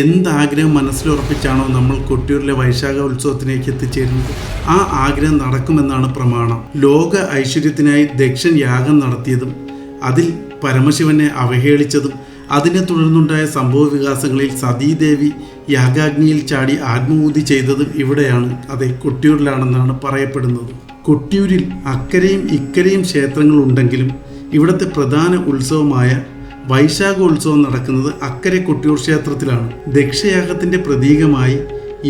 എന്താഗ്രഹം മനസ്സിലുറപ്പിച്ചാണോ നമ്മൾ കൊട്ടിയൂരിലെ വൈശാഖ ഉത്സവത്തിലേക്ക് എത്തിച്ചേരുന്നത്, ആ ആഗ്രഹം നടക്കുമെന്നാണ് പ്രമാണം. ലോക ഐശ്വര്യത്തിനായി ദക്ഷൻ യാഗം നടത്തിയതും അതിൽ പരമശിവനെ അവഹേളിച്ചതും അതിനെ തുടർന്നുണ്ടായ സംഭവ വികാസങ്ങളിൽ സതീദേവി യാഗാഗ്നിയിൽ ചാടി ആത്മഹൂതി ചെയ്തതും ഇവിടെയാണ്, അതെ കൊട്ടിയൂരിലാണെന്നാണ് പറയപ്പെടുന്നത്. കൊട്ടിയൂരിൽ അക്കരയും ഇക്കരയും ക്ഷേത്രങ്ങളുണ്ടെങ്കിലും ഇവിടുത്തെ പ്രധാന ഉത്സവമായ വൈശാഖോത്സവം നടക്കുന്നത് അക്കരെ കൊട്ടിയൂർ ക്ഷേത്രത്തിലാണ്. ദക്ഷയാഗത്തിൻ്റെ പ്രതീകമായി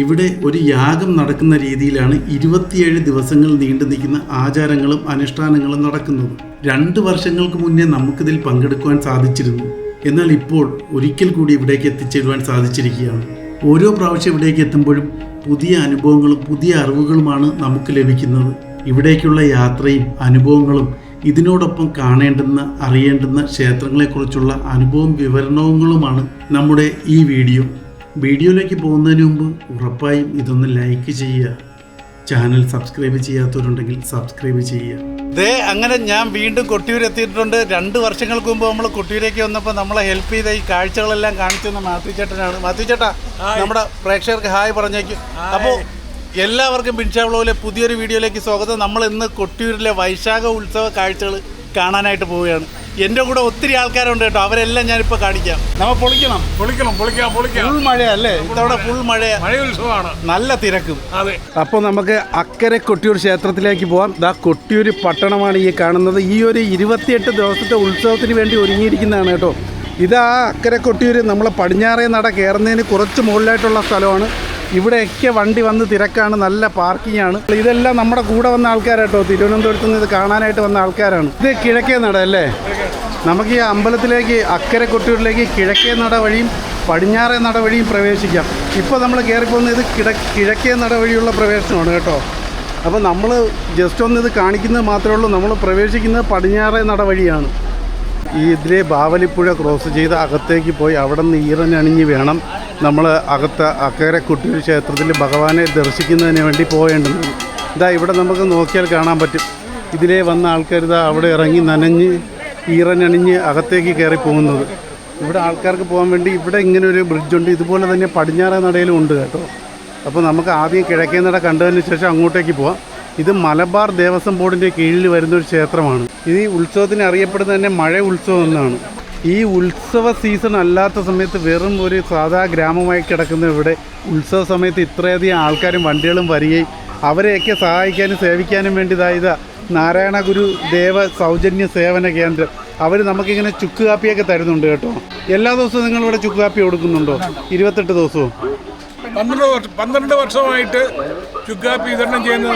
ഇവിടെ ഒരു യാഗം നടക്കുന്ന രീതിയിലാണ് 27 ദിവസങ്ങൾ നീണ്ടു നിൽക്കുന്ന ആചാരങ്ങളും അനുഷ്ഠാനങ്ങളും നടക്കുന്നത്. 2 വർഷങ്ങൾക്ക് മുന്നേ നമുക്കിതിൽ പങ്കെടുക്കുവാൻ സാധിച്ചിരുന്നു. എന്നാൽ ഇപ്പോൾ ഒരിക്കൽ കൂടി ഇവിടേക്ക് എത്തിച്ചേരുവാൻ സാധിച്ചിരിക്കുകയാണ്. ഓരോ പ്രാവശ്യം ഇവിടേക്ക് എത്തുമ്പോഴും പുതിയ അനുഭവങ്ങളും പുതിയ അറിവുകളുമാണ് നമുക്ക് ലഭിക്കുന്നത്. ഇവിടേക്കുള്ള യാത്രയും അനുഭവങ്ങളും ഇതിനോടൊപ്പം കാണേണ്ടുന്ന അറിയേണ്ടുന്ന ക്ഷേത്രങ്ങളെക്കുറിച്ചുള്ള അനുഭവം വിവരണങ്ങളുമാണ് നമ്മുടെ ഈ വീഡിയോയിലേക്ക് പോകുന്നതിന് മുമ്പ് ഉറപ്പായും ഇതൊന്ന് ലൈക്ക് ചെയ്യുക. ചാനൽ സബ്സ്ക്രൈബ് ചെയ്യാത്തവരുണ്ടെങ്കിൽ സബ്സ്ക്രൈബ് ചെയ്യുക. അങ്ങനെ ഞാൻ വീണ്ടും കൊട്ടിയൂർ എത്തിയിട്ടുണ്ട്. 2 വർഷങ്ങൾക്ക് മുമ്പ് നമ്മൾ കൊട്ടിയൂരേക്ക് വന്നപ്പോൾ നമ്മളെ ഹെൽപ്പ് ചെയ്ത ഈ കാഴ്ചകളെല്ലാം കാണിച്ചു തന്ന മാത്യു ചേട്ടനാണ്. മാത്യു ചേട്ടാ, നമ്മുടെ പ്രേക്ഷകർക്ക് ഹായ് പറഞ്ഞേക്കും. അപ്പോൾ എല്ലാവർക്കും ബിൻഷാ വ്ലോഗിലെ പുതിയൊരു വീഡിയോയിലേക്ക് സ്വാഗതം. നമ്മൾ ഇന്ന് കൊട്ടിയൂരിലെ വൈശാഖ ഉത്സവ കാഴ്ചകൾ കാണാനായിട്ട് പോവുകയാണ്. എൻ്റെ കൂടെ ഒത്തിരി ആൾക്കാരുണ്ട് കേട്ടോ, അവരെല്ലാം ഞാനിപ്പോൾ കാണിക്കാം. നമ്മൾ പൊളിക്കണം. ഫുൾ മഴയല്ലേ ഇതവിടെ, ഫുൾ മഴ ഉത്സവമാണ്, നല്ല തിരക്കും. അതെ. അപ്പോൾ നമുക്ക് അക്കരെ കൊട്ടിയൂർ ക്ഷേത്രത്തിലേക്ക് പോകാം. ദാ കൊട്ടിയൂർ പട്ടണമാണ് ഈ കാണുന്നത്. ഈ ഒരു 28 ദിവസത്തെ ഉത്സവത്തിന് വേണ്ടി ഒരുങ്ങിയിരിക്കുന്നതാണ് കേട്ടോ. ഇതാ അക്കരെ കൊട്ടിയൂർ നമ്മളെ പടിഞ്ഞാറേ നട കയറുന്നതിന് കുറച്ച് മുകളിലായിട്ടുള്ള സ്ഥലമാണ്. ഇവിടെയൊക്കെ വണ്ടി വന്ന് തിരക്കാണ്, നല്ല പാർക്കിംഗ് ആണ്. ഇതെല്ലാം നമ്മുടെ കൂടെ വന്ന ആൾക്കാരാട്ടോ, തിരുവനന്തപുരത്ത് നിന്ന് ഇത് കാണാനായിട്ട് വന്ന ആൾക്കാരാണ്. ഇത് കിഴക്കേ നട അല്ലേ? നമുക്ക് ഈ അമ്പലത്തിലേക്ക് അക്കരെ കൊട്ടിയൂരിലേക്ക് കിഴക്കേ നട വഴിയും പടിഞ്ഞാറേ നട വഴിയും പ്രവേശിക്കാം. ഇപ്പോൾ നമ്മൾ കയറിപ്പോകുന്നത് ഇത് കിഴക്കേ നട വഴിയുള്ള പ്രവേശനമാണ് കേട്ടോ. അപ്പോൾ നമ്മൾ ജസ്റ്റ് ഒന്ന് ഇത് കാണിക്കുന്നത് മാത്രമേ ഉള്ളൂ. നമ്മൾ പ്രവേശിക്കുന്നത് പടിഞ്ഞാറേ നട വഴിയാണ്. ഈ ഇതിലെ ബാവലിപ്പുഴ ക്രോസ് ചെയ്ത് അകത്തേക്ക് പോയി അവിടെ നിന്ന് ഈറനണിഞ്ഞ് വേണം നമ്മൾ അക്കരെ കൊട്ടിയൂർ ക്ഷേത്രത്തിൽ ഭഗവാനെ ദർശിക്കുന്നതിന് വേണ്ടി പോകേണ്ടത്. ഇതാ ഇവിടെ നമുക്ക് നോക്കിയാൽ കാണാൻ പറ്റും. ഇതിലേ വന്ന ആൾക്കാർ ഇതാ അവിടെ ഇറങ്ങി നനഞ്ഞ് ഈറനണിഞ്ഞ് അകത്തേക്ക് കയറി പോകുന്നത്. ഇവിടെ ആൾക്കാർക്ക് പോകാൻ വേണ്ടി ഇവിടെ ഇങ്ങനെ ഒരു ബ്രിഡ്ജുണ്ട്. ഇതുപോലെ തന്നെ പടിഞ്ഞാറേ നടയിലും ഉണ്ട് കേട്ടോ. അപ്പോൾ നമുക്ക് ആദ്യം കിഴക്കേ നട കണ്ടതിന് ശേഷം അങ്ങോട്ടേക്ക് പോവാം. ഇത് മലബാർ ദേവസ്വം ബോർഡിൻ്റെ കീഴിൽ വരുന്നൊരു ക്ഷേത്രമാണ്. ഈ ഉത്സവത്തിന് അറിയപ്പെടുന്നത് തന്നെ മഴ ഉത്സവം എന്നാണ്. ഈ ഉത്സവ സീസൺ അല്ലാത്ത സമയത്ത് വെറും ഒരു സാധാ ഗ്രാമമായി കിടക്കുന്ന ഇവിടെ ഉത്സവ സമയത്ത് ഇത്രയധികം ആൾക്കാരും വണ്ടികളും വരികയും അവരെയൊക്കെ സഹായിക്കാനും സേവിക്കാനും വേണ്ടി ഇതാ നാരായണ ഗുരു ദേവ സൗജന്യ സേവന കേന്ദ്രം. അവർ നമുക്കിങ്ങനെ ചുക്ക് കാപ്പിയൊക്കെ തരുന്നുണ്ട് കേട്ടോ. എല്ലാ ദിവസവും നിങ്ങളിവിടെ ചുക്ക് കാപ്പി കൊടുക്കുന്നുണ്ടോ? 28 ദിവസവും 12 വർഷമായിട്ട് ചുക്കാപ്പി വിതരണം ചെയ്യുന്ന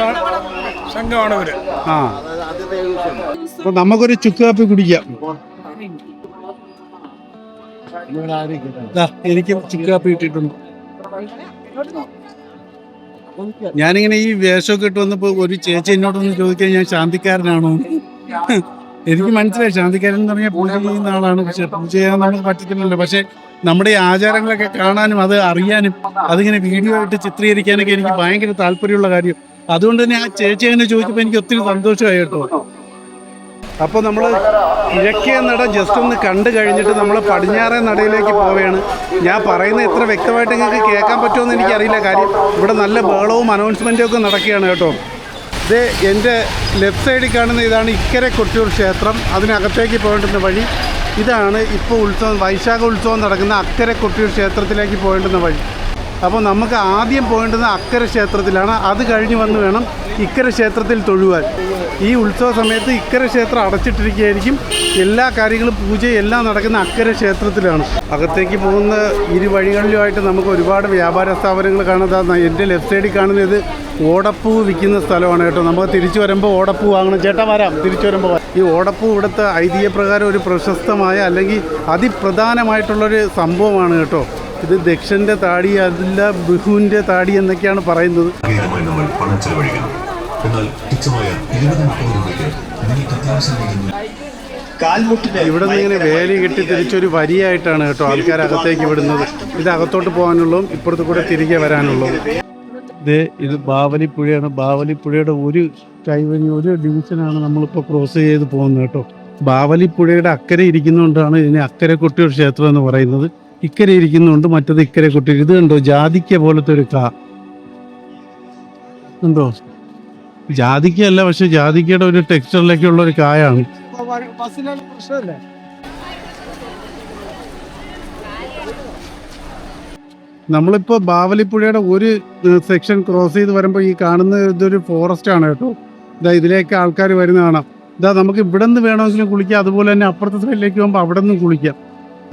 സംഘമാണ് ഇവര്. ആ, അപ്പൊ നമുക്കൊരു ചുക്ക് കാപ്പി കുടിക്കാം. എനിക്ക് ചുക്ക് കാപ്പി കിട്ടിയിട്ടുണ്ട്. ഞാനിങ്ങനെ ഈ വേഷമൊക്കെ ഇട്ട് വന്നപ്പോൾ ഒരു ചേച്ചി എന്നോടൊന്ന് ചോദിക്കാൻ, ഞാൻ ശാന്തിക്കാരനാണോ? എനിക്ക് മനസ്സിലായി, ശാന്തിക്കാരൻ എന്ന് പറഞ്ഞാൽ പൂജ ചെയ്യുന്ന ആളാണ്. പക്ഷെ പൂജ ചെയ്യാൻ നമുക്ക് പറ്റത്തില്ലല്ലോ. പക്ഷെ നമ്മുടെ ഈ ആചാരങ്ങളൊക്കെ കാണാനും അത് അറിയാനും അതിങ്ങനെ വീഡിയോ ആയിട്ട് ചിത്രീകരിക്കാനൊക്കെ എനിക്ക് ഭയങ്കര താല്പര്യമുള്ള കാര്യം. അതുകൊണ്ട് തന്നെ ആ ചേച്ചി അങ്ങനെ ചോദിച്ചപ്പോൾ എനിക്ക് ഒത്തിരി സന്തോഷമായി കേട്ടോ. അപ്പോൾ നമ്മൾ കിഴക്കേ നട ജസ്റ്റ് ഒന്ന് കണ്ടു കഴിഞ്ഞിട്ട് നമ്മൾ പടിഞ്ഞാറേ നടയിലേക്ക് പോവുകയാണ്. ഞാൻ പറയുന്നത് എത്ര വ്യക്തമായിട്ട് നിങ്ങൾക്ക് കേൾക്കാൻ പറ്റുമെന്ന് എനിക്കറിയില്ല. കാര്യം ഇവിടെ നല്ല ബഹളവും അനൗൺസ്മെൻറ്റും ഒക്കെ നടക്കുകയാണ് കേട്ടോ. ഇത് എൻ്റെ ലെഫ്റ്റ് സൈഡിൽ കാണുന്ന ഇതാണ് ഇക്കരെ കൊട്ടിയൂർ ക്ഷേത്രം. അതിനകത്തേക്ക് പോകേണ്ടുന്ന വഴി ഇതാണ്. ഇപ്പോൾ വൈശാഖ ഉത്സവം നടക്കുന്ന അക്കരെ കൊട്ടിയൂർ ക്ഷേത്രത്തിലേക്ക് പോകേണ്ടുന്ന വഴി. അപ്പോൾ നമുക്ക് ആദ്യം പോകേണ്ടുന്ന അക്കരെ ക്ഷേത്രത്തിലാണ്. അത് കഴിഞ്ഞ് വന്ന് വേണം ഇക്കരെ ക്ഷേത്രത്തിൽ തൊഴുവാൻ. ഈ ഉത്സവ സമയത്ത് ഇക്കരെ ക്ഷേത്രം അടച്ചിട്ടിരിക്കുകയായിരിക്കും. എല്ലാ കാര്യങ്ങളും പൂജയും എല്ലാം നടക്കുന്ന അക്കരെ ക്ഷേത്രത്തിലാണ്. അകത്തേക്ക് പോകുന്ന ഇരു വഴികളിലുമായിട്ട് നമുക്ക് ഒരുപാട് വ്യാപാര സ്ഥാപനങ്ങൾ കാണുന്നതാണ്. എൻ്റെ ലെഫ്റ്റ് സൈഡിൽ കാണുന്നത് ഇത് ഓടപ്പൂ വിൽക്കുന്ന സ്ഥലമാണ് കേട്ടോ. നമുക്ക് തിരിച്ചു വരുമ്പോൾ ഓടപ്പൂ വാങ്ങണം. ചേട്ടാ വരാം, തിരിച്ചു വരുമ്പോൾ. ഈ ഓടപ്പൂ ഇവിടുത്തെ ഐതിഹ്യപ്രകാരം ഒരു പ്രശസ്തമായ അല്ലെങ്കിൽ അതിപ്രധാനമായിട്ടുള്ളൊരു സംഭവമാണ് കേട്ടോ. ഇത് ദക്ഷൻ്റെ താടി, അതില്ല ബിഹുവിൻ്റെ താടി എന്നൊക്കെയാണ് പറയുന്നത്. ഇവിടെ നിന്ന് ഇങ്ങനെ വേലി കെട്ടി തിരിച്ചൊരു വരിയായിട്ടാണ് കേട്ടോ ആൾക്കാർ അകത്തേക്ക് വിടുന്നത്. ഇത് അകത്തോട്ട് പോകാനുള്ളതും ഇപ്പുറത്ത് കൂടെ തിരികെ വരാനുള്ളതും. ഇത് ബാവലിപ്പുഴയാണ്. ബാവലിപ്പുഴയുടെ ഒരു കൈവഴി ഒരു ഡിവിഷനാണ് നമ്മളിപ്പോൾ ക്രോസ് ചെയ്ത് പോകുന്നത് കേട്ടോ. ബാവലിപ്പുഴയുടെ അക്കരെ ഇരിക്കുന്നതുകൊണ്ടാണ് ഇതിനെ അക്കരെ കൊട്ടിയൂർ ക്ഷേത്രം എന്ന് പറയുന്നത്. ഇക്കരെ ഇരിക്കുന്നുണ്ട്, മറ്റത് ഇക്കരെ കുട്ടി. ഇത് കണ്ടോ, ജാതിക്ക പോലത്തെ ഒരു കാ ഉണ്ടോ? ജാതിക്കയല്ല, പക്ഷെ ജാതിക്കയുടെ ഒരു ടെക്സ്ചറിലേക്കുള്ള ഒരു കായാണ്. പ്രശ്നമല്ലേ? നമ്മളിപ്പോൾ ബാവലിപ്പുഴയുടെ ഒരു സെക്ഷൻ ക്രോസ് ചെയ്ത് വരുമ്പോൾ ഈ കാണുന്ന ഇതൊരു ഫോറസ്റ്റ് ആണ് കേട്ടോ. ഇതാ ഇതിലേക്ക് ആൾക്കാർ വരുന്ന കാണാം. ഇതാ നമുക്ക് ഇവിടെ നിന്ന് വേണമെങ്കിലും കുളിക്കാം, അതുപോലെ തന്നെ അപ്പുറത്തെ സൈഡിലേക്ക് പോകുമ്പോൾ അവിടെ നിന്നും കുളിക്കാം.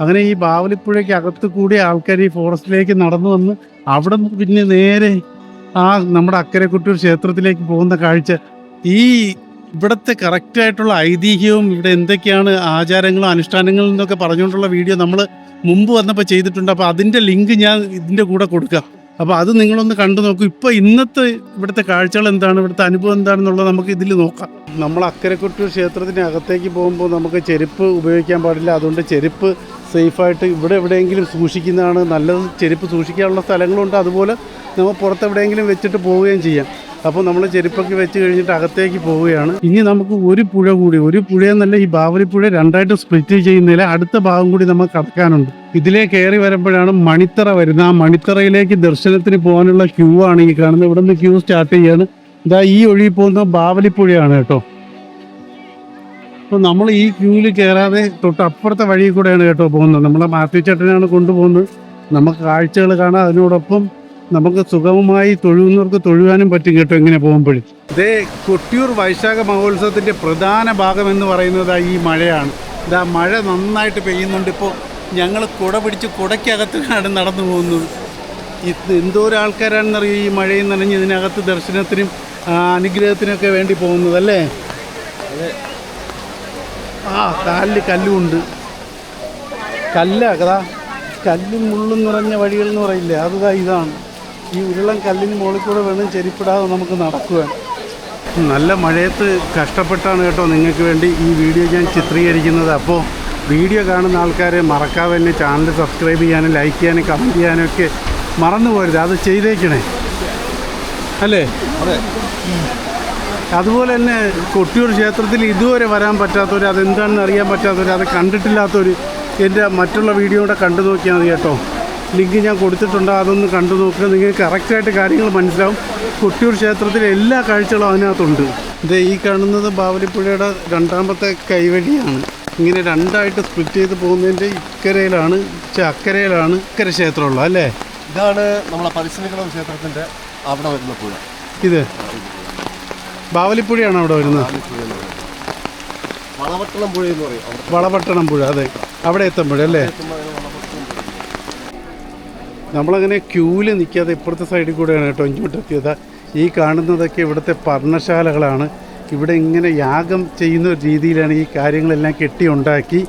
അങ്ങനെ ഈ ബാവലിപ്പുഴയ്ക്ക് അകത്ത് കൂടി ആൾക്കാർ ഈ ഫോറസ്റ്റിലേക്ക് നടന്നു വന്ന് അവിടെ നിന്ന് പിന്നെ നേരെ നമ്മുടെ അക്കരെ കൊട്ടിയൂർ ക്ഷേത്രത്തിലേക്ക് പോകുന്ന കാഴ്ച. ഈ ഇവിടുത്തെ കറക്റ്റായിട്ടുള്ള ഐതിഹ്യവും ഇവിടെ എന്തൊക്കെയാണ് ആചാരങ്ങളും അനുഷ്ഠാനങ്ങളും എന്നൊക്കെ പറഞ്ഞുകൊണ്ടുള്ള വീഡിയോ നമ്മൾ മുമ്പ് വന്നപ്പോൾ ചെയ്തിട്ടുണ്ട്. അപ്പോൾ അതിൻ്റെ ലിങ്ക് ഞാൻ ഇതിൻ്റെ കൂടെ കൊടുക്കാം. അപ്പോൾ അത് നിങ്ങളൊന്ന് കണ്ടു നോക്കൂ. ഇപ്പോൾ ഇന്നത്തെ ഇവിടുത്തെ കാഴ്ചകൾ എന്താണ്, ഇവിടുത്തെ അനുഭവം എന്താണെന്നുള്ളത് നമുക്ക് ഇതിൽ നോക്കാം. നമ്മൾ അക്കരെ കൊട്ടിയൂർ ക്ഷേത്രത്തിന് അകത്തേക്ക് പോകുമ്പോൾ നമുക്ക് ചെരുപ്പ് ഉപയോഗിക്കാൻ പാടില്ല. അതുകൊണ്ട് ചെരുപ്പ് സേഫായിട്ട് ഇവിടെ എവിടെയെങ്കിലും സൂക്ഷിക്കുന്നതാണ് നല്ലത്. ചെരുപ്പ് സൂക്ഷിക്കാനുള്ള സ്ഥലങ്ങളുണ്ട്, അതുപോലെ നമ്മൾ പുറത്തെവിടെയെങ്കിലും വെച്ചിട്ട് പോവുകയും ചെയ്യാം. അപ്പോൾ നമ്മൾ ചെരുപ്പൊക്കെ വെച്ച് കഴിഞ്ഞിട്ട് അകത്തേക്ക് പോവുകയാണ്. ഇനി നമുക്ക് ഒരു പുഴ കൂടി, ഒരു പുഴയെന്നല്ല, ഈ ബാവലിപ്പുഴ രണ്ടായിട്ട് സ്പ്ലിറ്റ് ചെയ്യുന്നതിൽ അടുത്ത ഭാഗം കൂടി നമുക്ക് കടക്കാനുണ്ട്. ഇതിലേ കയറി വരുമ്പോഴാണ് മണിത്തറ വരുന്നത്. ആ മണിത്തറയിലേക്ക് ദർശനത്തിന് പോകാനുള്ള ക്യൂ ആണ് ഈ കാണുന്നത്. ഇവിടെ നിന്ന് ക്യൂ സ്റ്റാർട്ട് ചെയ്യാണ്. ഇതാ ഈ ഒഴുകി പോകുന്ന ബാവലിപ്പുഴയാണ് കേട്ടോ. അപ്പോൾ നമ്മൾ ഈ ക്യൂവിൽ കയറാതെ തൊട്ട് അപ്പുറത്തെ വഴി കൂടെയാണ് കേട്ടോ പോകുന്നത്. നമ്മളെ മാത്യുച്ചേട്ടനാണ് കൊണ്ടുപോകുന്നത്. നമുക്ക് കാഴ്ചകൾ കാണാം, അതിനോടൊപ്പം നമുക്ക് സുഗമമായി തൊഴുന്നവർക്ക് തൊഴുവാനും പറ്റും കേട്ടോ ഇങ്ങനെ പോകുമ്പോഴും. ഇതേ കൊട്ടിയൂർ വൈശാഖ മഹോത്സവത്തിൻ്റെ പ്രധാന ഭാഗം എന്ന് പറയുന്നത് ഈ മഴയാണ്. ഇതാ മഴ നന്നായിട്ട് പെയ്യുന്നുണ്ട്. ഇപ്പോൾ ഞങ്ങൾ കുട പിടിച്ച് കുടയ്ക്കകത്തിനാണ് നടന്നു പോകുന്നത്. ഇത് എന്തോരം ആൾക്കാരാണെന്നറിയും ഈ മഴയും നനഞ്ഞ് ഇതിനകത്ത് ദർശനത്തിനും അനുഗ്രഹത്തിനൊക്കെ വേണ്ടി പോകുന്നതല്ലേ. കാലിൽ കല്ലുമുണ്ട്. കല്ലാ കല്ലും മുള്ളും നിറഞ്ഞ വഴികൾ എന്ന് പറയില്ലേ, അതുതാ ഇതാണ്. ഈ ഉരുളൻ കല്ലിന് മുകളിൽ കൂടെ വേണം ചെരിപ്പിടാതെ നമുക്ക് നടക്കുക. നല്ല മഴയത്ത് കഷ്ടപ്പെട്ടാണ് കേട്ടോ നിങ്ങൾക്ക് വേണ്ടി ഈ വീഡിയോ ഞാൻ ചിത്രീകരിക്കുന്നത്. അപ്പോൾ വീഡിയോ കാണുന്ന ആൾക്കാർ മറക്കാതെ തന്നെ ചാനൽ സബ്സ്ക്രൈബ് ചെയ്യാനും ലൈക്ക് ചെയ്യാനും കമൻറ്റ് ചെയ്യാനും ഒക്കെ മറന്നു പോരുത്. അത് ചെയ്തേക്കണേ, അല്ലേ? അതെ. അതുപോലെ തന്നെ കൊട്ടിയൂർ ക്ഷേത്രത്തിൽ ഇതുവരെ വരാൻ പറ്റാത്തവർ, അതെന്താണെന്ന് അറിയാൻ പറ്റാത്തവർ, അത് കണ്ടിട്ടില്ലാത്തവർ എൻ്റെ മറ്റുള്ള വീഡിയോ കൂടെ കണ്ടു നോക്കിയാൽ മതി കേട്ടോ. ലിങ്ക് ഞാൻ കൊടുത്തിട്ടുണ്ട്, അതൊന്ന് കണ്ടു നോക്കുക. നിങ്ങൾക്ക് കറക്റ്റായിട്ട് കാര്യങ്ങൾ മനസ്സിലാവും. കൊട്ടിയൂർ ക്ഷേത്രത്തിലെ എല്ലാ കാഴ്ചകളും അതിനകത്തുണ്ട്. ഇത് ഈ കാണുന്നത് ബാവലിപ്പുഴയുടെ രണ്ടാമത്തെ കൈവഴിയാണ്. ഇങ്ങനെ രണ്ടായിട്ട് സ്പ്ലിറ്റ് ചെയ്ത് പോകുന്നതിൻ്റെ ഇക്കരയിലാണ് അക്കരയിലാണ് ഇക്കര ക്ഷേത്രമുള്ളത്, അല്ലേ? ഇതാണ് നമ്മളെ പരിശ്രമിക്കുന്ന ക്ഷേത്രത്തിൻ്റെ അവിടെ വരുന്ന പുഴ. ഇത് ബാവലിപ്പുഴയാണ് അവിടെ വരുന്നത്. വളപട്ടണം പുഴ എന്ന് പറയും. വളപട്ടണം പുഴ, അതെ, അവിടെ എത്തുമ്പോഴല്ലേ. നമ്മളങ്ങനെ ക്യൂവിൽ നിൽക്കാതെ ഇപ്പുറത്തെ സൈഡിൽ കൂടെയാണ് കേട്ടോ ഇങ്ങോട്ട് എത്തിയത്. ഈ കാണുന്നതൊക്കെ ഇവിടുത്തെ പർണശാലകളാണ്. ഇവിടെ ഇങ്ങനെ യാഗം ചെയ്യുന്ന രീതിയിലാണ് ഈ കാര്യങ്ങളെല്ലാം കെട്ടി ഉണ്ടാക്കി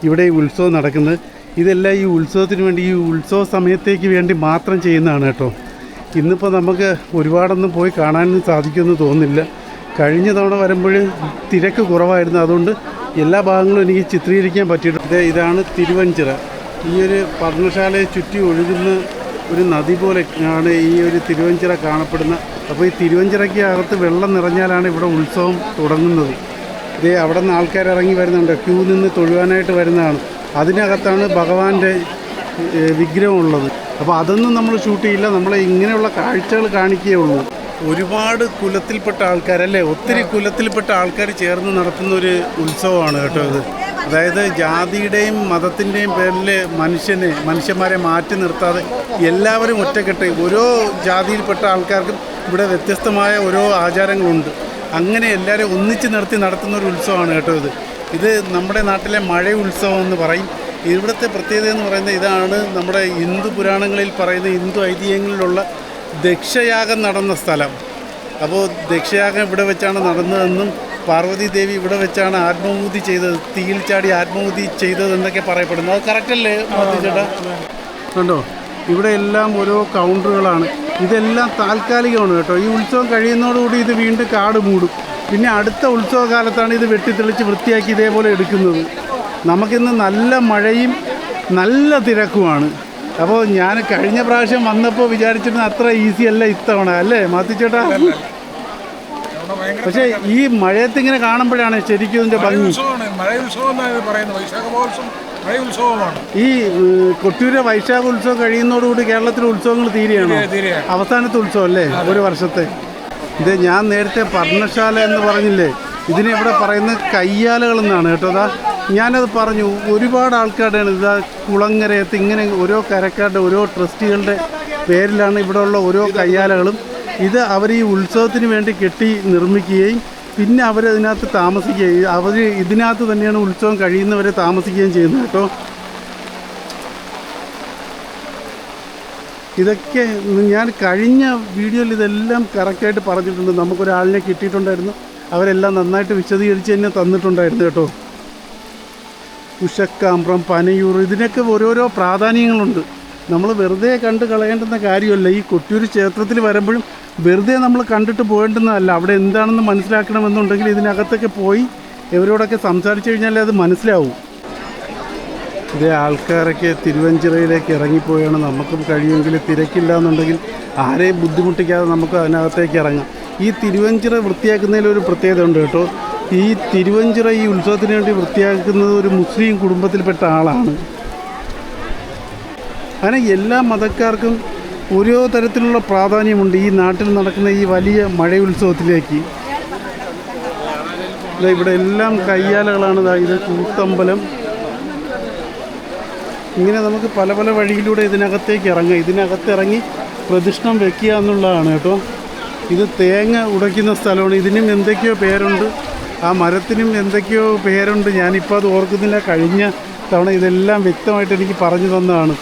ഇവിടെ ഈ ഉത്സവം നടക്കുന്നത്. ഇതെല്ലാം ഈ ഉത്സവത്തിന് വേണ്ടി, ഈ ഉത്സവ സമയത്തേക്ക് വേണ്ടി മാത്രം ചെയ്യുന്നതാണ് കേട്ടോ. ഇന്നിപ്പോൾ നമുക്ക് ഒരുപാടൊന്നും പോയി കാണാനൊന്നും സാധിക്കുമെന്ന് തോന്നുന്നില്ല. കഴിഞ്ഞ തവണ വരുമ്പോൾ തിരക്ക് കുറവായിരുന്നു, അതുകൊണ്ട് എല്ലാ ഭാഗങ്ങളും എനിക്ക് ചിത്രീകരിക്കാൻ പറ്റിയിട്ടുണ്ട്. ഇതാണ് തിരുവഞ്ചിറ. ഈ ഒരു പർണശാലയെ ചുറ്റി ഒഴുകുന്ന ഒരു നദി പോലെ ആണ് ഈ ഒരു തിരുവഞ്ചിറ കാണപ്പെടുന്നത്. അപ്പോൾ ഈ തിരുവഞ്ചിറയ്ക്ക് അകത്ത് വെള്ളം നിറഞ്ഞാലാണ് ഇവിടെ ഉത്സവം തുടങ്ങുന്നത്. ഇതേ അവിടെ നിന്ന് ആൾക്കാർ ഇറങ്ങി വരുന്നുണ്ട്, ക്യൂ നിന്ന് തൊഴുവാനായിട്ട് വരുന്നതാണ്. അതിനകത്താണ് ഭഗവാന്റെ വിഗ്രഹമുള്ളത്. അപ്പോൾ അതൊന്നും നമ്മൾ ഷൂട്ട് ചെയ്യില്ല, നമ്മൾ ഇങ്ങനെയുള്ള കാഴ്ചകൾ കാണിക്കുകയുള്ളൂ. ഒരുപാട് കുലത്തിൽപ്പെട്ട ആൾക്കാരല്ലേ, ഒത്തിരി കുലത്തിൽപ്പെട്ട ആൾക്കാർ ചേർന്ന് നടത്തുന്ന ഒരു ഉത്സവമാണ് കേട്ടോ ഇത്. അതായത് ജാതിയുടെയും മതത്തിൻ്റെയും പേരിൽ മനുഷ്യന്മാരെ മാറ്റി നിർത്താതെ എല്ലാവരും ഒറ്റക്കെട്ട്, ഓരോ ജാതിയിൽപ്പെട്ട ആൾക്കാർക്കും ഇവിടെ വ്യത്യസ്തമായ ഓരോ ആചാരങ്ങളുണ്ട്. അങ്ങനെ എല്ലാവരും ഒന്നിച്ച് നിർത്തി നടത്തുന്ന ഒരു ഉത്സവമാണ് കേട്ടോ ഇത്. ഇത് നമ്മുടെ നാട്ടിലെ മഴ ഉത്സവം എന്ന് പറയും. ഇവിടുത്തെ പ്രത്യേകത എന്ന് പറയുന്നത് ഇതാണ്. നമ്മുടെ ഹിന്ദു പുരാണങ്ങളിൽ പറയുന്ന, ഹിന്ദു ഐതിഹ്യങ്ങളിലുള്ള ദക്ഷയാഗം നടന്ന സ്ഥലം. അപ്പോൾ ദക്ഷയാഗം ഇവിടെ വെച്ചാണ് നടന്നതെന്നും പാർവതി ദേവി ഇവിടെ വെച്ചാണ് ആത്മാഹൂതി ചെയ്തത്, തീയിൽ ചാടി ആത്മാഹൂതി ചെയ്തതെന്നൊക്കെ പറയപ്പെടുന്നു. അത് കറക്റ്റല്ലേ ചേട്ടാ? കണ്ടോ, ഇവിടെ എല്ലാം ഓരോ കൗണ്ടറുകളാണ്. ഇതെല്ലാം താൽക്കാലികമാണ് കേട്ടോ. ഈ ഉത്സവം കഴിയുന്നതോടുകൂടി ഇത് വീണ്ടും കാട് മൂടും. പിന്നെ അടുത്ത ഉത്സവ കാലത്താണ് ഇത് വെട്ടിത്തെളിച്ച് വൃത്തിയാക്കി ഇതേപോലെ എടുക്കുന്നത്. നമുക്കിന്ന് നല്ല മഴയും നല്ല തിരക്കുമാണ്. അപ്പോൾ ഞാൻ കഴിഞ്ഞ പ്രാവശ്യം വന്നപ്പോൾ വിചാരിച്ചിരുന്ന അത്ര ഈസി അല്ല ഇത്തവണ, അല്ലേ മാത്തിച്ചേട്ടാ? പക്ഷേ ഈ മഴയത്ത് ഇങ്ങനെ കാണുമ്പോഴാണ് ശരിക്കും ഇതിൻ്റെ ഭംഗി. മഴ ഉത്സവം എന്നാണ് പറയുന്നത്. വൈശാഖ മഹോത്സവം മഴ ഉത്സവമാണ്. ഈ കൊട്ടിയൂരെ വൈശാഖ ഉത്സവം കഴിയുന്നതോടുകൂടി കേരളത്തിലെ ഉത്സവങ്ങൾ തീരെയാണോ? തീരെയാണ്. അവസാനത്തെ ഉത്സവം അല്ലേ ഒരു വർഷത്തെ? ഇത് ഞാൻ നേരത്തെ പർണശാല എന്ന് പറഞ്ഞില്ലേ, ഇതിനെ ഇവിടെ പറയുന്നത് കയ്യാലകൾ എന്നാണ് കേട്ടോ. അതാ ഞാനത് പറഞ്ഞു, ഒരുപാട് ആൾക്കാരുടെയാണ് ഇതാ കുളങ്ങരയത്ത് ഇങ്ങനെ ഓരോ കരക്കാരുടെ ഓരോ ട്രസ്റ്റികളുടെ പേരിലാണ് ഇവിടെയുള്ള ഓരോ കയ്യാലകളും. ഇത് അവർ ഈ ഉത്സവത്തിന് വേണ്ടി കെട്ടി നിർമ്മിക്കുകയും പിന്നെ അവരതിനകത്ത് താമസിക്കുകയും അവർ ഇതിനകത്ത് തന്നെയാണ് ഉത്സവം കഴിയുന്നവരെ താമസിക്കുകയും ചെയ്യുന്നത് കേട്ടോ. ഇതൊക്കെ ഞാൻ കഴിഞ്ഞ വീഡിയോയിൽ ഇതെല്ലാം കറക്റ്റായിട്ട് പറഞ്ഞിട്ടുണ്ട്. നമുക്കൊരാളിനെ കിട്ടിയിട്ടുണ്ടായിരുന്നു, അവരെല്ലാം നന്നായിട്ട് വിശദീകരിച്ച് തന്നെ തന്നിട്ടുണ്ടായിരുന്നു കേട്ടോ. ഉഷക്കാമ്പ്രം, പനയൂർ, ഇതിനൊക്കെ ഓരോരോ പ്രാധാന്യങ്ങളുണ്ട്. നമ്മൾ വെറുതെ കണ്ട് കളയേണ്ടുന്ന കാര്യമല്ല. ഈ കൊട്ടിയൂർ ക്ഷേത്രത്തിൽ വരുമ്പോഴും വെറുതെ നമ്മൾ കണ്ടിട്ട് പോകേണ്ടുന്നതല്ല. അവിടെ എന്താണെന്ന് മനസ്സിലാക്കണമെന്നുണ്ടെങ്കിൽ ഇതിനകത്തൊക്കെ പോയി ഇവരോടൊക്കെ സംസാരിച്ചു കഴിഞ്ഞാലേ അത് മനസ്സിലാവും. ഇതേ ആൾക്കാരൊക്കെ തിരുവഞ്ചിറയിലേക്ക് ഇറങ്ങിപ്പോയാണ്. നമുക്കും കഴിയുമെങ്കിൽ തിരക്കില്ല എന്നുണ്ടെങ്കിൽ ആരെയും ബുദ്ധിമുട്ടിക്കാതെ നമുക്ക് അതിനകത്തേക്ക് ഇറങ്ങാം. ഈ തിരുവഞ്ചിറ വൃത്തിയാക്കുന്നതിലൊരു പ്രത്യേകത ഉണ്ട് കേട്ടോ. ഈ തിരുവഞ്ചിറ ഈ ഉത്സവത്തിന് വേണ്ടി വൃത്തിയാക്കുന്നത് ഒരു മുസ്ലിം കുടുംബത്തിൽപ്പെട്ട ആളാണ്. അങ്ങനെ എല്ലാ മതക്കാർക്കും ഓരോ തരത്തിലുള്ള പ്രാധാന്യമുണ്ട് ഈ നാട്ടിൽ നടക്കുന്ന ഈ വലിയ മഴയുത്സവത്തിലേക്ക്. ഇവിടെ എല്ലാം കയ്യാലകളാണ്. ഇത് കൂത്തമ്പലം. ഇങ്ങനെ നമുക്ക് പല പല വഴിയിലൂടെ ഇതിനകത്തേക്ക് ഇറങ്ങാം. ഇതിനകത്തിറങ്ങി പ്രദക്ഷിണം വെക്കുക എന്നുള്ളതാണ് കേട്ടോ. ഇത് തേങ്ങ ഉടയ്ക്കുന്ന സ്ഥലമാണ്. ഇതിനും എന്തൊക്കെയോ പേരുണ്ട്, ആ മരത്തിനും എന്തൊക്കെയോ പേരുണ്ട്. ഞാനിപ്പോൾ അത് ഓർക്കുന്നില്ല. കഴിഞ്ഞ തവണ ഇതെല്ലാം വ്യക്തമായിട്ട് എനിക്ക് പറഞ്ഞു തന്നതാണ്.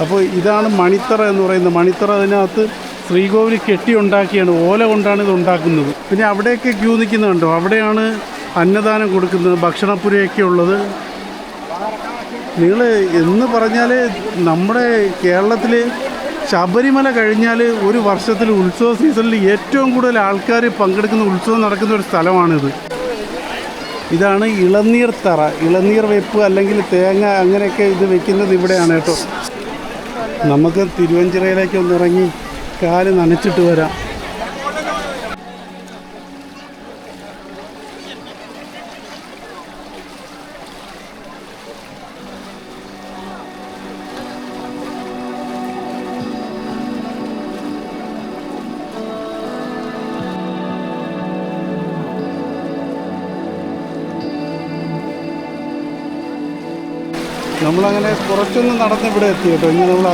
അപ്പോൾ ഇതാണ് മണിത്തറ എന്ന് പറയുന്നത്. മണിത്തറ അതിനകത്ത് ശ്രീകോവിൽ കെട്ടി ഉണ്ടാക്കിയാണ്, ഓല കൊണ്ടാണ് ഇത് ഉണ്ടാക്കുന്നത്. പിന്നെ അവിടെയൊക്കെ ക്യൂ നിൽക്കുന്നുണ്ടോ, അവിടെയാണ് അന്നദാനം കൊടുക്കുന്നത്, ഭക്ഷണപ്പുരയൊക്കെ ഉള്ളത്. നിങ്ങൾ എന്ന് പറഞ്ഞാൽ നമ്മുടെ കേരളത്തിൽ ശബരിമല കഴിഞ്ഞാൽ ഒരു വർഷത്തിൽ ഉത്സവ സീസണിൽ ഏറ്റവും കൂടുതൽ ആൾക്കാർ പങ്കെടുക്കുന്ന ഉത്സവം നടക്കുന്ന ഒരു സ്ഥലമാണിത്. ഇതാണ് ഇളനീർ തറ. ഇളനീർ വെപ്പ് അല്ലെങ്കിൽ തേങ്ങ അങ്ങനെയൊക്കെ ഇത് വെക്കുന്നത് ഇവിടെയാണ് കേട്ടോ. നമുക്ക് തിരുവഞ്ചിറയിലേക്ക് ഒന്നിറങ്ങി കാല് നനച്ചിട്ട് വരാം. നമ്മളങ്ങനെ കുറച്ചൊന്നും നടന്ന് ഇവിടെ എത്തി കേട്ടോ. ഇനി നമ്മൾ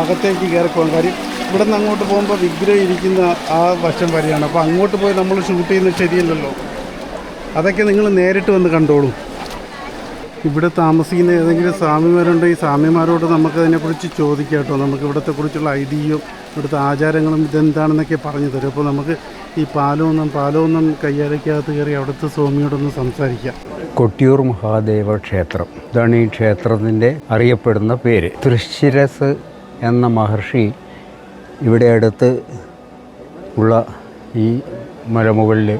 അകത്തേക്ക് കയറി പോകാൻ കാര്യം ഇവിടെ നിന്ന് അങ്ങോട്ട് പോകുമ്പോൾ വിഗ്രഹം ഇരിക്കുന്ന ആ വശം വരെയാണ്. അപ്പോൾ അങ്ങോട്ട് പോയി നമ്മൾ ഷൂട്ട് ചെയ്യുന്നത് ശരിയല്ലല്ലോ. അതൊക്കെ നിങ്ങൾ നേരിട്ട് വന്ന് കണ്ടോളൂ. ഇവിടെ താമസിക്കുന്ന ഏതെങ്കിലും സ്വാമിമാരുണ്ട്, ഈ സ്വാമിമാരോട് നമുക്കതിനെക്കുറിച്ച് ചോദിക്കാം കേട്ടോ. നമുക്ക് ഇവിടത്തെ കുറിച്ചുള്ള ഐതിഹ്യവും ഇവിടുത്തെ ആചാരങ്ങളും ഇതെന്താണെന്നൊക്കെ പറഞ്ഞു തരും. അപ്പോൾ നമുക്ക് ഈ പാലമൊന്നും കയ്യാലയ്ക്കകത്ത് കയറി അവിടുത്തെ സ്വാമിയോടൊന്ന് സംസാരിക്കാം. കൊട്ടിയൂർ മഹാദേവ ക്ഷേത്രം, ഇതാണ് ഈ ക്ഷേത്രത്തിൻ്റെ അറിയപ്പെടുന്ന പേര്. തൃശ്ശിരസ് എന്ന മഹർഷി ഇവിടെ അടുത്ത് ഉള്ള ഈ മലമുകളിൽ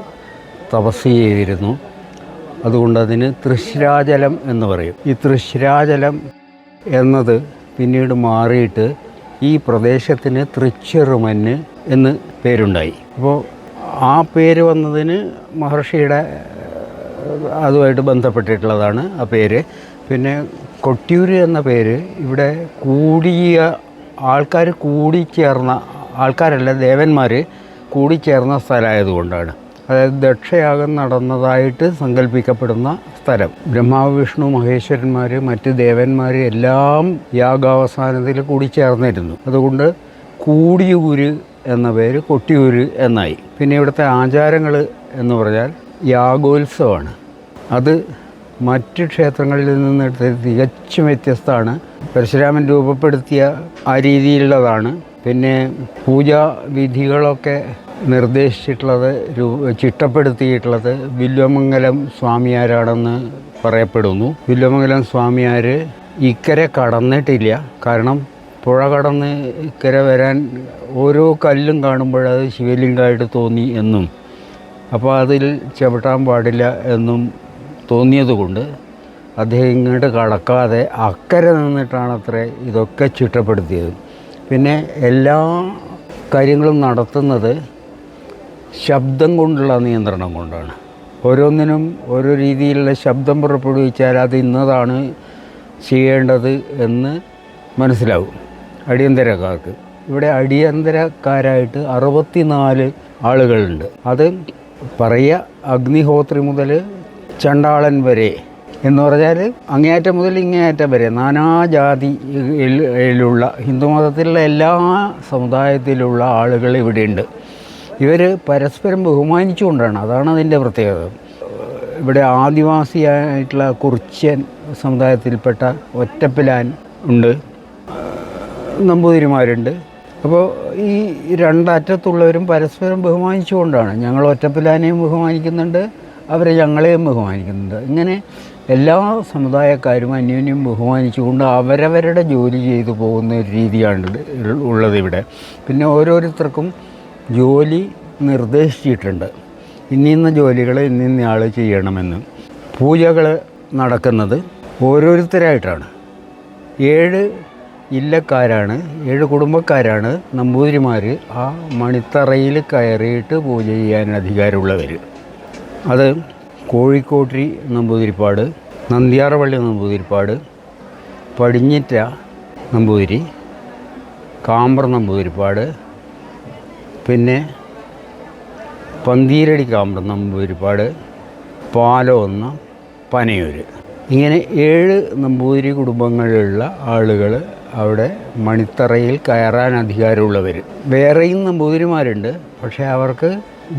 തപസ് ചെയ്തിരുന്നു. അതുകൊണ്ട് അതിന് തൃശ്ശിരാജലം എന്ന് പറയും. ഈ തൃശ്ശിരാജലം എന്നത് പിന്നീട് മാറിയിട്ട് ഈ പ്രദേശത്തിന് തൃച്ചെറുമന്ന് എന്ന് പേരുണ്ടായി. അപ്പോൾ ആ പേര് വന്നതിന് മഹർഷിയുടെ അതുമായിട്ട് ബന്ധപ്പെട്ടിട്ടുള്ളതാണ് ആ പേര്. പിന്നെ കൊട്ടിയൂർ എന്ന പേര് ഇവിടെ കൂടിയ ആൾക്കാർ കൂടിച്ചേർന്ന ആൾക്കാരല്ല, ദേവന്മാർ കൂടിച്ചേർന്ന സ്ഥലമായതുകൊണ്ടാണ്. അതായത് ദക്ഷയാഗം നടന്നതായിട്ട് സങ്കല്പിക്കപ്പെടുന്ന സ്ഥലം. ബ്രഹ്മാവ്, വിഷ്ണു, മഹേശ്വരന്മാർ, മറ്റ് ദേവന്മാർ എല്ലാം യാഗാവസാനത്തിൽ കൂടിച്ചേർന്നിരുന്നു. അതുകൊണ്ട് കൂടിയൂര് എന്ന പേര് കൊട്ടിയൂര് എന്നായി. പിന്നെ ഇവിടുത്തെ ആചാരങ്ങൾ എന്ന് പറഞ്ഞാൽ യാഗോത്സവമാണ്. അത് മറ്റ് ക്ഷേത്രങ്ങളിൽ നിന്ന് തികച്ചും വ്യത്യസ്തമാണ്. പരശുരാമൻ രൂപപ്പെടുത്തിയ ആ രീതിയിലുള്ളതാണ്. പിന്നെ പൂജാവിധികളൊക്കെ നിർദ്ദേശിച്ചിട്ടുള്ളത്, ചിട്ടപ്പെടുത്തിയിട്ടുള്ളത് വില്വമംഗലം സ്വാമിയാരാണെന്ന് പറയപ്പെടുന്നു. വില്വമംഗലം സ്വാമിയാർ ഇക്കരെ കടന്നിട്ടില്ല. കാരണം പുഴ കടന്ന് ഇക്കരെ വരാൻ ഓരോ കല്ലും കാണുമ്പോഴത് ശിവലിംഗമായിട്ട് തോന്നി എന്നും അപ്പോൾ അതിൽ ചവിട്ടാൻ പാടില്ല എന്നും തോന്നിയതുകൊണ്ട് അദ്ദേഹം ഇങ്ങോട്ട് കടക്കാതെ അക്കരെ നിന്നിട്ടാണത്രേ ഇതൊക്കെ ചിട്ടപ്പെടുത്തിയത്. പിന്നെ എല്ലാ കാര്യങ്ങളും നടത്തുന്നത് ശബ്ദം കൊണ്ടുള്ള നിയന്ത്രണം കൊണ്ടാണ്. ഓരോന്നിനും ഓരോ രീതിയിലുള്ള ശബ്ദം പുറപ്പെടുവിച്ചാൽ അത് ഇന്നതാണ്, ചെയ്യേണ്ടത് എന്ന് മനസ്സിലാവും അടിയന്തരക്കാർക്ക്. ഇവിടെ അടിയന്തരക്കാരായിട്ട് 64 ആളുകളുണ്ട്. അത് പറയുക അഗ്നിഹോത്രി മുതൽ ചണ്ടാളൻ വരെ എന്ന് പറഞ്ഞാൽ അങ്ങേയറ്റം മുതൽ ഇങ്ങേയറ്റം വരെ നാനാജാതിയിലുള്ള ഹിന്ദുമതത്തിലുള്ള എല്ലാ സമുദായത്തിലുള്ള ആളുകൾ ഇവിടെയുണ്ട്. ഇവർ പരസ്പരം ബഹുമാനിച്ചുകൊണ്ടാണ്, അതാണ് അതിൻ്റെ പ്രത്യേകത. ഇവിടെ ആദിവാസിയായിട്ടുള്ള കുറിച്യൻ സമുദായത്തിൽപ്പെട്ട ഒറ്റപ്പിലാൻ ഉണ്ട്, നമ്പൂതിരിമാരുണ്ട്. അപ്പോൾ ഈ രണ്ടറ്റത്തുള്ളവരും പരസ്പരം ബഹുമാനിച്ചുകൊണ്ടാണ്. ഞങ്ങൾ ഒറ്റപ്പിലാനെയും ബഹുമാനിക്കുന്നുണ്ട്, അവരെ ഞങ്ങളെയും ബഹുമാനിക്കുന്നുണ്ട്. ഇങ്ങനെ എല്ലാ സമുദായക്കാരും അന്യോന്യം ബഹുമാനിച്ചുകൊണ്ട് അവരവരുടെ ജോലി ചെയ്തു പോകുന്ന ഒരു രീതിയാണ് ഉള്ളത് ഇവിടെ. പിന്നെ ഓരോരുത്തർക്കും ജോലി നിർദ്ദേശിച്ചിട്ടുണ്ട്, ഇന്നിന്ന ജോലികൾ ഇന്നിന്ന ആൾ ചെയ്യണമെന്ന്. പൂജകൾ നടക്കുന്നത് ഓരോരുത്തരായിട്ടാണ്. 7 ഇല്ലക്കാരാണ്, 7 കുടുംബക്കാരാണ് നമ്പൂതിരിമാർ ആ മണിത്തറയിൽ കയറിയിട്ട് പൂജ ചെയ്യാൻ അധികാരമുള്ളവർ. അത് കോഴിക്കോട്ടി നമ്പൂതിരിപ്പാട്, നന്ദ്യാർവള്ളി നമ്പൂതിരിപ്പാട്, പടിഞ്ഞിറ്റ നമ്പൂതിരി, കാമ്പ്ര നമ്പൂതിരിപ്പാട്, പിന്നെ പന്തീരടി കാമ്പ്ര നമ്പൂതിരിപ്പാട്, പാലോന്ന, പനയൂർ. ഇങ്ങനെ 7 നമ്പൂതിരി കുടുംബങ്ങളിലുള്ള ആളുകൾ അവിടെ മണിത്തറയിൽ കയറാൻ അധികാരമുള്ളവർ. വേറെയും നമ്പൂതിരിമാരുണ്ട്, പക്ഷേ അവർക്ക്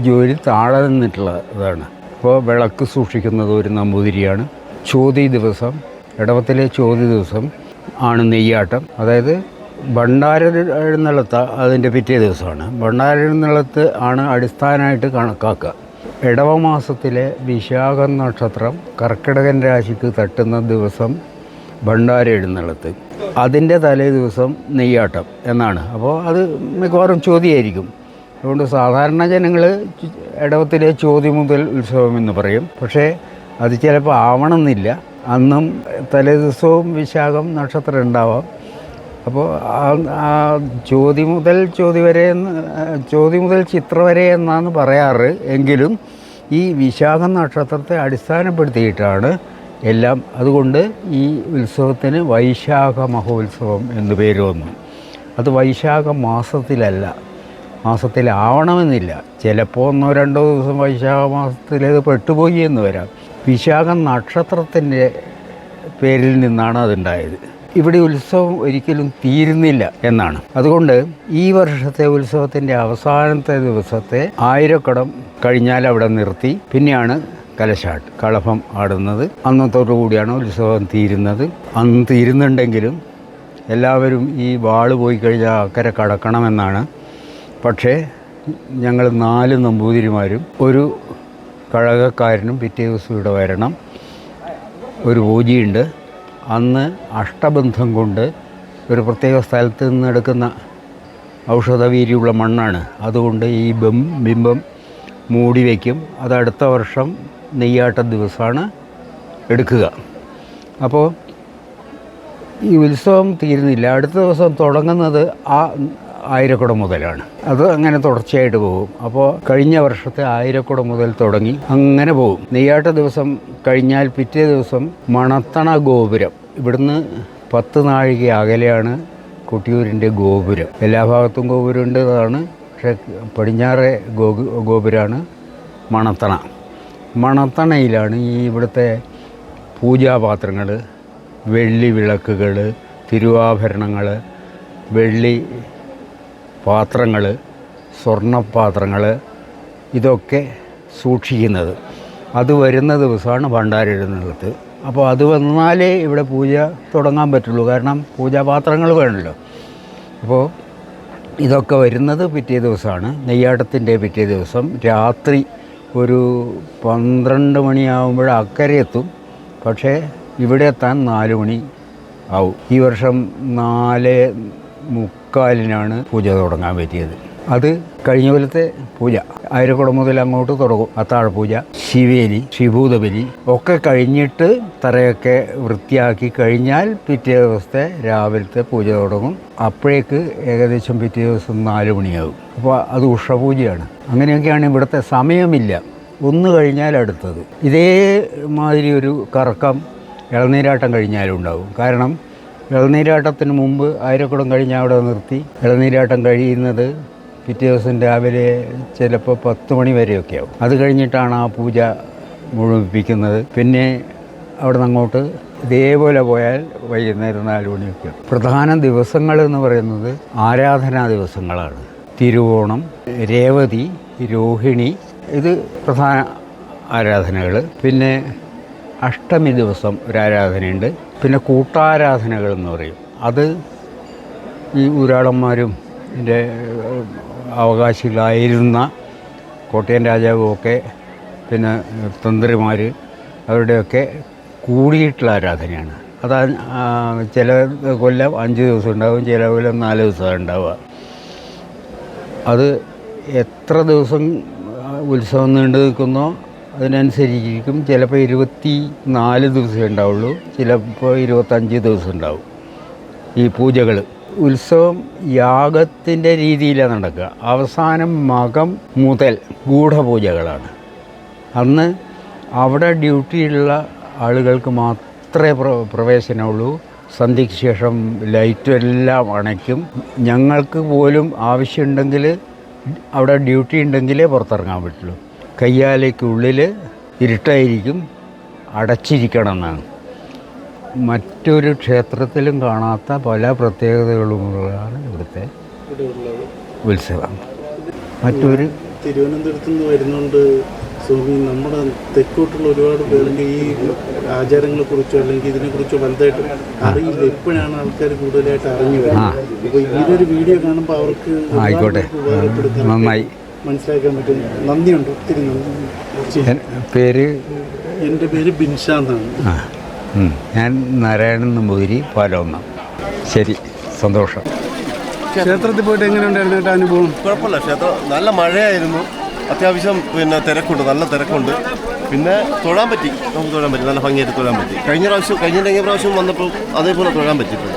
ജോലി താഴെ നിന്നിട്ടുള്ളതാണ്. അപ്പോൾ വിളക്ക് സൂക്ഷിക്കുന്നത് ഒരു നമ്പൂതിരിയാണ്. ചോതി ദിവസം, ഇടവത്തിലെ ചോതി ദിവസം ആണ് നെയ്യാട്ടം. അതായത് ഭണ്ഡാര എഴുന്നള്ളത്ത് അതിൻ്റെ പിറ്റേ ദിവസമാണ്. ഭണ്ഡാര എഴുന്നള്ളത്ത് ആണ് അടിസ്ഥാനമായിട്ട് കണക്കാക്കുക. ഇടവ മാസത്തിലെ വിശാഖ നക്ഷത്രം കർക്കിടകൻ രാശിക്ക് തട്ടുന്ന ദിവസം ഭണ്ഡാര എഴുന്നള്ളത്ത്, അതിൻ്റെ തലേ ദിവസം നെയ്യാട്ടം എന്നാണ്. അപ്പോൾ അത് മിക്കവാറും ചോതിയായിരിക്കും. അതുകൊണ്ട് സാധാരണ ജനങ്ങൾ ഇടവത്തിലെ ചോതി മുതൽ ഉത്സവം എന്ന് പറയും. പക്ഷേ അത് ചിലപ്പോൾ ആവണമെന്നില്ല. അന്നും തലേ ദിവസവും വിശാഖം നക്ഷത്രം ഉണ്ടാവാം. അപ്പോൾ ആ ചോതി മുതൽ ചിത്ര വരെ എന്നാണ് പറയാറ്. എങ്കിലും ഈ വിശാഖ നക്ഷത്രത്തെ അടിസ്ഥാനപ്പെടുത്തിയിട്ടാണ് എല്ലാം. അതുകൊണ്ട് ഈ ഉത്സവത്തിന് വൈശാഖ മഹോത്സവം എന്ന് പേര് വന്നു. അത് വൈശാഖ മാസത്തിലാവണമെന്നില്ല. ചിലപ്പോൾ 1-2 ദിവസം വൈശാഖ മാസത്തിലേത് പെട്ടുപോയി എന്ന് വരാം. വിശാഖ നക്ഷത്രത്തിൻ്റെ പേരിൽ നിന്നാണ് അതുണ്ടായത്. ഇവിടെ ഉത്സവം ഒരിക്കലും തീരുന്നില്ല എന്നാണ്. അതുകൊണ്ട് ഈ വർഷത്തെ ഉത്സവത്തിൻ്റെ അവസാനത്തെ ദിവസത്തെ 1000 കടം കഴിഞ്ഞാൽ അവിടെ നിർത്തി പിന്നെയാണ് കലശാട്ട്, കളഭം ആടുന്നത്. അന്നത്തോടു കൂടിയാണ് ഉത്സവം തീരുന്നത്. അന്ന് തീരുന്നുണ്ടെങ്കിലും എല്ലാവരും ഈ വാള് പോയി കഴിഞ്ഞാൽ അക്കരെ കടക്കണമെന്നാണ്. പക്ഷേ ഞങ്ങൾ 4 നമ്പൂതിരിമാരും ഒരു കഴകക്കാരനും പിറ്റേ ദിവസം ഇവിടെ വരണം. ഒരു പൂജയുണ്ട്. അന്ന് അഷ്ടബന്ധം കൊണ്ട് ഒരു പ്രത്യേക സ്ഥലത്ത് നിന്ന് എടുക്കുന്ന ഔഷധവീര്യമുള്ള മണ്ണാണ്. അതുകൊണ്ട് ഈ ബിംബം മൂടി വയ്ക്കും. അത് അടുത്ത വർഷം നെയ്യാട്ട ദിവസമാണ് എടുക്കുക. അപ്പോൾ ഈ ഉത്സവം തീരുന്നില്ല. അടുത്ത ദിവസം തുടങ്ങുന്നത് ആ 1000 കുടം മുതലാണ്. അത് അങ്ങനെ തുടർച്ചയായിട്ട് പോകും. അപ്പോൾ കഴിഞ്ഞ വർഷത്തെ 1000 കുടം മുതൽ തുടങ്ങി അങ്ങനെ പോകും. നെയ്യാട്ട ദിവസം കഴിഞ്ഞാൽ പിറ്റേ ദിവസം മണത്തണ ഗോപുരം, ഇവിടുന്ന് 10 നാഴിക അകലെയാണ് കൊട്ടിയൂരിൻ്റെ ഗോപുരം. എല്ലാ ഭാഗത്തും ഗോപുരമുണ്ട്, അതാണ്. പക്ഷേ പടിഞ്ഞാറെ ഗോപുരമാണ് മണത്തണ. മണത്തണയിലാണ് ഈ ഇവിടുത്തെ പൂജാപാത്രങ്ങൾ, വെള്ളി വിളക്കുകൾ, തിരുവാഭരണങ്ങൾ, വെള്ളി പാത്രങ്ങൾ, സ്വർണ്ണപാത്രങ്ങൾ, ഇതൊക്കെ സൂക്ഷിക്കുന്നത്. അത് വരുന്ന ദിവസമാണ് ഭണ്ഡാര എഴുന്നള്ളത്ത്. അപ്പോൾ അത് വന്നാലേ ഇവിടെ പൂജ തുടങ്ങാൻ പറ്റുള്ളൂ. കാരണം പൂജാപാത്രങ്ങൾ വേണമല്ലോ. അപ്പോൾ ഇതൊക്കെ വരുന്നത് പിറ്റേ ദിവസമാണ്. നെയ്യാട്ടത്തിൻ്റെ പിറ്റേ ദിവസം രാത്രി ഒരു 12 മണിയാകുമ്പോൾ അക്കരെ എത്തും. പക്ഷേ ഇവിടെ എത്താൻ 4 മണി ആവും. ഈ വർഷം 4:45 പൂജ തുടങ്ങാൻ പറ്റിയത്. അത് കഴിഞ്ഞ പോലത്തെ പൂജ 1000 കുടം മുതൽ അങ്ങോട്ട് തുടങ്ങും. അത്താഴപൂജ, ശിവേലി, ശ്രീഭൂതബലി ഒക്കെ കഴിഞ്ഞിട്ട് തറയൊക്കെ വൃത്തിയാക്കി കഴിഞ്ഞാൽ പിറ്റേ ദിവസത്തെ രാവിലത്തെ പൂജ തുടങ്ങും. അപ്പോഴേക്ക് ഏകദേശം പിറ്റേ ദിവസം 4 മണിയാകും. അപ്പോൾ അത് ഉഷപൂജയാണ്. അങ്ങനെയൊക്കെയാണ് ഇവിടുത്തെ. സമയമില്ല, ഒന്ന് കഴിഞ്ഞാൽ അടുത്തത്. ഇതേമാതിരി ഒരു കറക്കം ഇളനീരാട്ടം കഴിഞ്ഞാലും ഉണ്ടാവും. കാരണം ഇളനീരാട്ടത്തിന് മുമ്പ് ആയിരക്കുടം കഴിഞ്ഞ് അവിടെ നിർത്തി ഇളനീരാട്ടം കഴിയുന്നത് പിറ്റേ ദിവസം രാവിലെ ചിലപ്പോൾ 10 മണി വരെയൊക്കെ ആവും. അത് കഴിഞ്ഞിട്ടാണ് ആ പൂജ മുഴുമിപ്പിക്കുന്നത്. പിന്നെ അവിടെ നിന്ന് അങ്ങോട്ട് ഇതേപോലെ പോയാൽ വൈകുന്നേരം 4 മണിയൊക്കെ. പ്രധാന ദിവസങ്ങളെന്ന് പറയുന്നത് ആരാധനാ ദിവസങ്ങളാണ്. തിരുവോണം, രേവതി, രോഹിണി, ഇത് പ്രധാന ആരാധനകൾ. പിന്നെ അഷ്ടമി ദിവസം ഒരു ആരാധനയുണ്ട്. പിന്നെ കൂട്ടാരാധനകൾ എന്ന് പറയും. അത് ഈ ഊരാളന്മാരും ഇതിൻ്റെ അവകാശികളായിരുന്ന കോട്ടയം രാജാവുമൊക്കെ പിന്നെ തന്ത്രിമാർ അവരുടെയൊക്കെ കൂടിയിട്ടുള്ള ആരാധനയാണ്. അത് ചില കൊല്ലം 5 ദിവസം ഉണ്ടാകും, ചില കൊല്ലം 4 ദിവസം ഉണ്ടാവുക. അത് എത്ര ദിവസം ഉത്സവം നീണ്ടു നിൽക്കുന്നോ അതിനനുസരിച്ചിരിക്കും. ചിലപ്പോൾ 24 ദിവസമേ ഉണ്ടാവുള്ളൂ, ചിലപ്പോൾ 25 ദിവസം ഉണ്ടാവും ഈ പൂജകൾ. ഉത്സവം യാഗത്തിൻ്റെ രീതിയിലാണ് നടക്കുക. അവസാനം മകം മുതൽ ഗൂഢപൂജകളാണ്. അന്ന് അവിടെ ഡ്യൂട്ടിയുള്ള ആളുകൾക്ക് മാത്രമേ പ്രവേശനമുള്ളൂ. സന്ധ്യയ്ക്ക് ശേഷം ലൈറ്റും എല്ലാം അണയ്ക്കും. ഞങ്ങൾക്ക് പോലും ആവശ്യമുണ്ടെങ്കിൽ അവിടെ ഡ്യൂട്ടി ഉണ്ടെങ്കിലേ പുറത്തിറങ്ങാൻ പറ്റുള്ളൂ. കയ്യാലയ്ക്കുള്ളിൽ ഇരുട്ടായിരിക്കും, അടച്ചിരിക്കണം എന്നാണ്. മറ്റൊരു ക്ഷേത്രത്തിലും കാണാത്ത പല പ്രത്യേകതകളുമുള്ളതാണ് ഇവിടുത്തെ ഉത്സവം. മറ്റൊരു തിരുവനന്തപുരത്ത് നിന്ന് വരുന്നുണ്ട് സ്വാമി. നമ്മുടെ തെക്കോട്ടുള്ള ഒരുപാട് പേർക്ക് ഈ ആചാരങ്ങളെക്കുറിച്ചോ അല്ലെങ്കിൽ ഇതിനെക്കുറിച്ചോ വലുതായിട്ട് അറിയില്ല. എപ്പോഴാണ് ആൾക്കാർ കൂടുതലായിട്ട് അറിഞ്ഞു വരുന്നത്. അപ്പോൾ ഇങ്ങനൊരു വീഡിയോ കാണുമ്പോൾ അവർക്ക് ആയിക്കോട്ടെ, നന്നായി മനസ്സിലാക്കാൻ പറ്റും. നന്ദിയുണ്ട്, ഒത്തിരി നന്ദി. പേര്? എൻ്റെ പേര് ബിൻഷാ എന്നാണ്. ഞാൻ നാരായണൻ നമ്പൂതിരി, പാലൊന്നാം. ശരി, സന്തോഷം. ക്ഷേത്രത്തിൽ പോയിട്ട് എങ്ങനെയുണ്ടായിരുന്നു കേട്ടോ അനുഭവം? കുഴപ്പമില്ല. ക്ഷേത്രം നല്ല മഴയായിരുന്നു. അത്യാവശ്യം പിന്നെ തിരക്കുണ്ട്, നല്ല തിരക്കുണ്ട്. പിന്നെ തൊഴാൻ പറ്റി, നമുക്ക് തൊഴാൻ പറ്റി, നല്ല ഭംഗിയായിട്ട് തൊഴാൻ പറ്റി. കഴിഞ്ഞ പ്രാവശ്യം വന്നപ്പോൾ അതേപോലെ തൊഴാൻ പറ്റിയിട്ടുണ്ട്.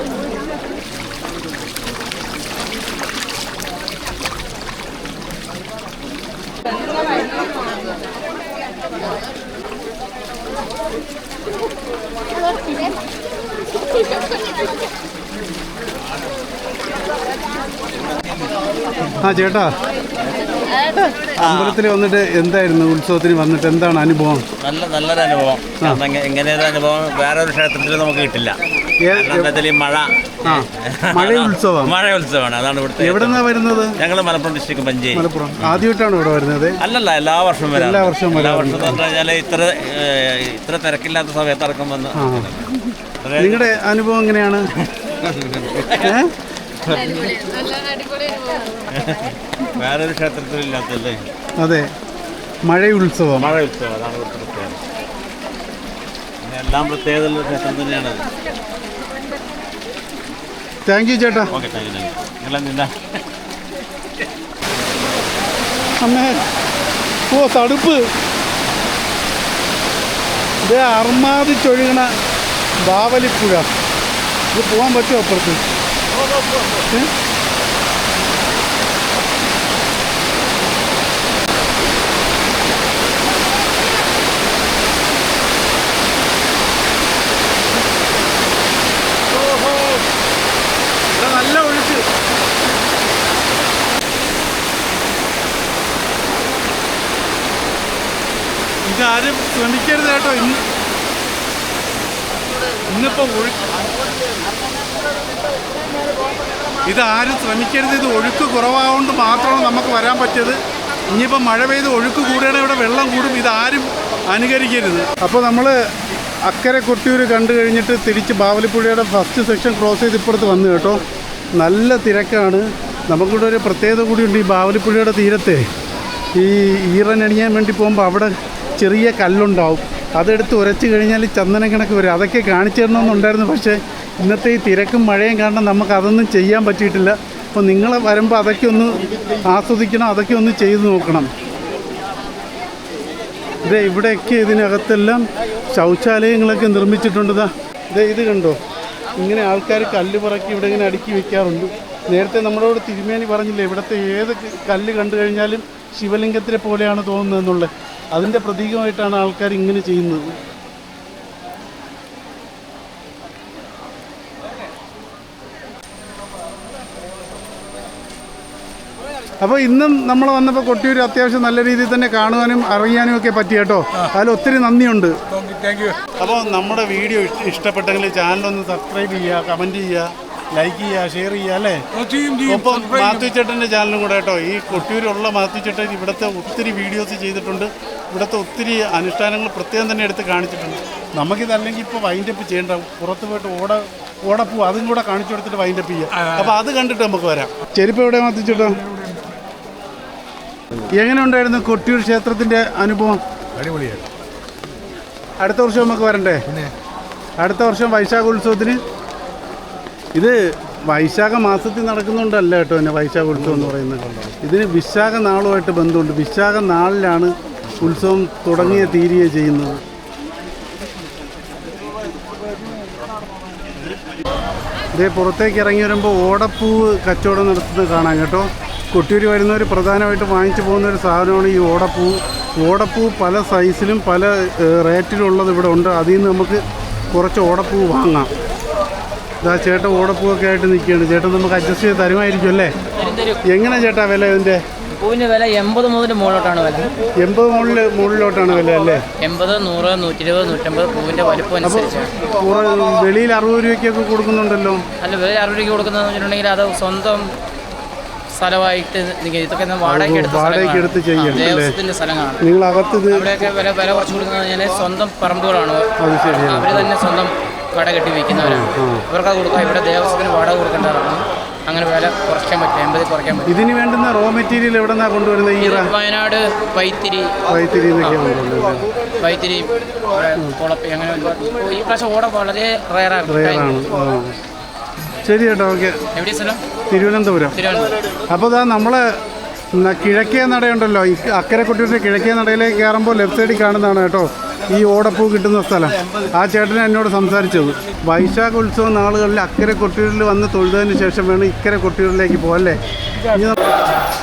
ആ ചേട്ടാ, അമ്പലത്തിൽ വന്നിട്ട് എന്തായിരുന്നു, ഉത്സവത്തിന് വന്നിട്ട് എന്താണ് അനുഭവം? നല്ലൊരു അനുഭവം. ഇങ്ങനെ ഒരു അനുഭവം വേറെ ഒരു ക്ഷേത്രത്തിൽ നമുക്ക് കിട്ടില്ല. മഴ ഉത്സവമാണ്. അതാണ് ഇവിടുത്തെ. എവിടെ നിന്നാണ് വരുന്നത്? ഞങ്ങൾ മലപ്പുറം ഡിസ്ട്രിക്ട് മഞ്ചേരി. മലപ്പുറം ആദ്യമായിട്ടാണ് ഇവിടെ വരുന്നത്? അല്ലല്ല, എല്ലാ വർഷവും വരാം. എല്ലാ വർഷവും എന്ന് പറഞ്ഞാൽ ഇത്ര തിരക്കില്ലാത്ത സമയത്ത് ഇറക്കം വന്ന്. നിങ്ങളുടെ അനുഭവം എങ്ങനെയാണ്? വേറൊരു ക്ഷേത്രത്തിലില്ലാത്തല്ലേ? അതെ, മഴ ഉത്സവം. അതാണ് ഇവിടുത്തെ പ്രത്യേകത. എല്ലാം പ്രത്യേകതയുള്ള ക്ഷേത്രം തന്നെയാണ്. താങ്ക് യു ചേട്ടാ. Okay, thank you. നിങ്ങളെന്താ അമ്മേ? ഓ, തടുപ്പ്. ഇത് അർമാദിച്ചൊഴുകണ ബാവലിപ്പുഴ. ഇത് പോകാൻ പറ്റുമോ അപ്പുറത്ത്? നല്ല ഒഴുക്ക്. ഇതാരും ശ്രമിക്കരുത് കേട്ടോ. ഇന്നിപ്പോൾ ഇതാരും ശ്രമിക്കരുത്. ഇത് ഒഴുക്ക് കുറവാകൊണ്ട് മാത്രമാണ് നമുക്ക് വരാൻ പറ്റിയത്. ഇനിയിപ്പോൾ മഴ പെയ്ത് ഒഴുക്ക് കൂടുകയാണെങ്കിൽ ഇവിടെ വെള്ളം കൂടും. ഇതാരും അനുകരിക്കരുത്. അപ്പോൾ നമ്മൾ അക്കരെ കൊട്ടിയൂർ കണ്ടു കഴിഞ്ഞിട്ട് തിരിച്ച് ബാവലിപ്പുഴയുടെ ഫസ്റ്റ് സെക്ഷൻ ക്രോസ് ചെയ്ത് ഇപ്പുറത്ത് വന്നു കേട്ടോ. നല്ല തിരക്കാണ്. നമുക്കിവിടെ ഒരു പ്രത്യേകത കൂടിയുണ്ട്. ഈ ബാവലിപ്പുഴയുടെ തീരത്തെ ഈ ഈറനണിയാൻ വേണ്ടി പോകുമ്പോൾ അവിടെ ചെറിയ കല്ലുണ്ടാവും. അതെടുത്ത് ഉരച്ച് കഴിഞ്ഞാൽ ചന്ദന കണക്ക് വരും. അതൊക്കെ കാണിച്ചു തരണമെന്നുണ്ടായിരുന്നു. പക്ഷേ ഇന്നത്തെ ഈ തിരക്കും മഴയും കാരണം നമുക്കതൊന്നും ചെയ്യാൻ പറ്റിയിട്ടില്ല. അപ്പോൾ നിങ്ങൾ വരുമ്പോൾ അതൊക്കെ ഒന്ന് ആസ്വദിക്കണം, അതൊക്കെ ഒന്ന് ചെയ്ത് നോക്കണം. ഇവിടെയൊക്കെ ഇതിനകത്തെല്ലാം ശൗചാലയങ്ങളൊക്കെ നിർമ്മിച്ചിട്ടുണ്ട്. ഇത് കണ്ടോ, ഇങ്ങനെ ആൾക്കാർ കല്ല് പറക്കി ഇവിടെ ഇങ്ങനെ അടുക്കി വെക്കാറുണ്ട്. നേരത്തെ നമ്മളോട് തിരുമേനി പറഞ്ഞില്ലേ, ഇവിടുത്തെ ഏത് കല്ല് കണ്ടു കഴിഞ്ഞാലും ശിവലിംഗത്തിനെ പോലെയാണ് തോന്നുന്നതെന്നുള്ളത്. അതിൻ്റെ പ്രതീകമായിട്ടാണ് ആൾക്കാർ ഇങ്ങനെ ചെയ്യുന്നത്. അപ്പോൾ ഇന്നും നമ്മൾ വന്നപ്പോൾ കൊട്ടിയൂർ അത്യാവശ്യം നല്ല രീതിയിൽ തന്നെ കാണുവാനും അറിയാനും ഒക്കെ പറ്റി കേട്ടോ. അതിൽ ഒത്തിരി നന്ദിയുണ്ട്. Thank you. അപ്പോൾ നമ്മുടെ വീഡിയോ ഇഷ്ടപ്പെട്ടെങ്കിൽ ചാനലൊന്ന് സബ്സ്ക്രൈബ് ചെയ്യുക, കമൻറ്റ് ചെയ്യുക, ലൈക്ക് ചെയ്യുക, ഷെയർ ചെയ്യുക അല്ലേ. ഒപ്പം മാത്യു ചേട്ടൻ്റെ ചാനലും കൂടെ കേട്ടോ. ഈ കൊട്ടിയൂരുള്ള മാത്യു ചേട്ടൻ ഇവിടുത്തെ ഒത്തിരി വീഡിയോസ് ചെയ്തിട്ടുണ്ട്. ഇവിടുത്തെ ഒത്തിരി അനുഷ്ഠാനങ്ങൾ പ്രത്യേകം തന്നെ എടുത്ത് കാണിച്ചിട്ടുണ്ട്. നമുക്കിതല്ലെങ്കിൽ ഇപ്പോൾ വൈൻഡപ്പ് ചെയ്യേണ്ട, പുറത്ത് പോയിട്ട് ഓടപ്പൂ അതും കൂടെ കാണിച്ചു കൊടുത്തിട്ട് വൈൻഡപ്പ് ചെയ്യുക. അപ്പോൾ അത് കണ്ടിട്ട് നമുക്ക് വരാം. ചെരുപ്പ് എവിടെ മാത്യു ചേട്ടാ? എങ്ങനെ ഉണ്ടായിരുന്നു കൊട്ടിയൂർ ക്ഷേത്രത്തിൻ്റെ അനുഭവം? അടിപൊളിയായിരുന്നു. അടുത്ത വർഷം നമുക്ക് വരണ്ടേ? അടുത്ത വർഷം വൈശാഖ ഉത്സവത്തിന്. ഇത് വൈശാഖ മാസത്തിൽ നടക്കുന്നുണ്ടല്ല കേട്ടോ എന്നെ വൈശാഖ ഉത്സവം എന്ന് പറയുന്നത്. ഇതിന് വിശാഖ നാളുമായിട്ട് ബന്ധമുണ്ട്. വിശാഖ നാളിലാണ് ഉത്സവം തുടങ്ങിയ തീരുകയോ ചെയ്യുന്നത്. ഇതേ പുറത്തേക്ക് ഇറങ്ങി വരുമ്പോൾ ഓടപ്പൂവ് കച്ചവടം നടത്തുന്നത് കാണാം കേട്ടോ. കൊട്ടിയൂർ വരുന്നവർ പ്രധാനമായിട്ട് വാങ്ങിച്ചു പോകുന്ന ഒരു സാധനമാണ് ഈ ഓടപ്പൂ പല സൈസിലും പല റേറ്റിലുള്ളത് ഇവിടെ ഉണ്ട്. അതിൽ നിന്ന് നമുക്ക് കുറച്ച് ഓടപ്പൂ വാങ്ങാം. ഇതാ ചേട്ടൻ ഓടപ്പൂവൊക്കെ ആയിട്ട് നിൽക്കുകയാണ്. ചേട്ടൻ നമുക്ക് അഡ്ജസ്റ്റ് ചെയ്ത് തരുമായിരിക്കും അല്ലേ? എങ്ങനെ ചേട്ടാ വില ഇതിൻ്റെ? പൂവിന് വില 80 മുതൽ മുകളിലോട്ടാണ് വില. 80 മുകളിലോട്ടാണ് വില അല്ലേ? 80, 100, 120, 150 പൂവിൻ്റെ വലിപ്പം അനുസരിച്ചാണ്. വെളിയിൽ 60 രൂപയ്ക്കൊക്കെ കൊടുക്കുന്നുണ്ടല്ലോ. അല്ല, വെളിയിൽ 60 രൂപയ്ക്ക് കൊടുക്കുന്നതെന്ന് വെച്ചിട്ടുണ്ടെങ്കിൽ അത് സ്വന്തം സ്ഥലമായിട്ട് ഇതൊക്കെ വാടകയ്ക്ക് എടുത്ത് ചെയ്യണം. ദേവസ്വത്തിൻ്റെ സ്ഥലങ്ങളാണ്. നിങ്ങൾ അകത്ത് അവിടെയൊക്കെ വില കുറച്ച് കൊടുക്കുന്നത് പറഞ്ഞാൽ സ്വന്തം പറമ്പുകളാണ്. അവർ തന്നെ സ്വന്തം കട കെട്ടി വയ്ക്കുന്നവരാണ്. ഇവർക്ക് കൊടുക്കാം. ഇവിടെ ദേവസ്വത്തിന് വാടക കൊടുക്കേണ്ടതാണ്. അങ്ങനെ വില കുറയ്ക്കാൻ പറ്റും, 80 കുറയ്ക്കാൻ പറ്റും. ഇതിന് വേണ്ടുന്ന റോ മെറ്റീരിയൽ എവിടെ നിന്നാണ് കൊണ്ടുവരുന്നത്? ഈ വയനാട് വൈത്തിരി കുളപ്പി അങ്ങനെ ഈ പ്രാവശ്യം ഓട വളരെ റയറാണ്. ശരി കേട്ടോ, ഓക്കെ. എവിടെ സ്ഥലം? തിരുവനന്തപുരം. അപ്പോൾ ഇതാ നമ്മളെ കിഴക്കേ നടയുണ്ടല്ലോ, ഈ അക്കരെ കൊട്ടിയൂരിൻ്റെ കിഴക്കേ നടയിലേക്ക് കയറുമ്പോൾ ലെഫ്റ്റ് സൈഡിൽ കാണുന്നതാണ് കേട്ടോ ഈ ഓടപ്പൂ കിട്ടുന്ന സ്ഥലം. ആ ചേട്ടൻ എന്നോട് സംസാരിച്ചത്. വൈശാഖ ഉത്സവ നാളുകളിൽ അക്കരെ കൊട്ടിയൂരിൽ വന്ന് തൊഴുതതിന് ശേഷം വേണം ഇക്കരെ കൊട്ടിയൂരിലേക്ക് പോകല്ലേ.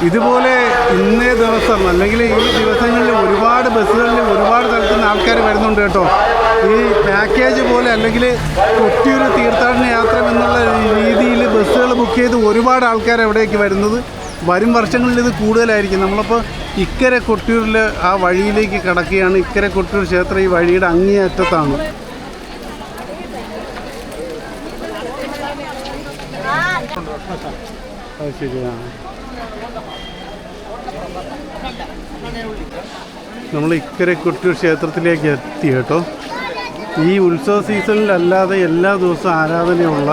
ഇതുപോലെ ഇന്നേ ദിവസം അല്ലെങ്കിൽ ഈ ദിവസങ്ങളിൽ ഒരുപാട് ബസ്സുകളിൽ ഒരുപാട് സ്ഥലത്തു നിന്ന് ആൾക്കാർ വരുന്നുണ്ട് കേട്ടോ. ഈ പാക്കേജ് പോലെ അല്ലെങ്കിൽ കൊട്ടിയൂർ തീർത്ഥാടന യാത്ര എന്നുള്ള രീതിയിൽ ബസ്സുകൾ ബുക്ക് ചെയ്ത് ഒരുപാട് ആൾക്കാർ എവിടേക്ക് വരുന്നത്. വരും വർഷങ്ങളിൽ ഇത് കൂടുതലായിരിക്കും. നമ്മളിപ്പോൾ ഇക്കരെ കൊട്ടിയൂരിൽ ആ വഴിയിലേക്ക് കടക്കുകയാണ്. ഇക്കരെ കൊട്ടിയൂർ ക്ഷേത്രം ഈ വഴിയുടെ അങ്ങേയറ്റത്താണ്. അത് ശരിയാണ്. നമ്മൾ ഇക്കരെ കൊട്ടിയൂർ ക്ഷേത്രത്തിലേക്ക് എത്തി കേട്ടോ. ഈ ഉത്സവ സീസണിലല്ലാതെ എല്ലാ ദിവസവും ആരാധനയുള്ള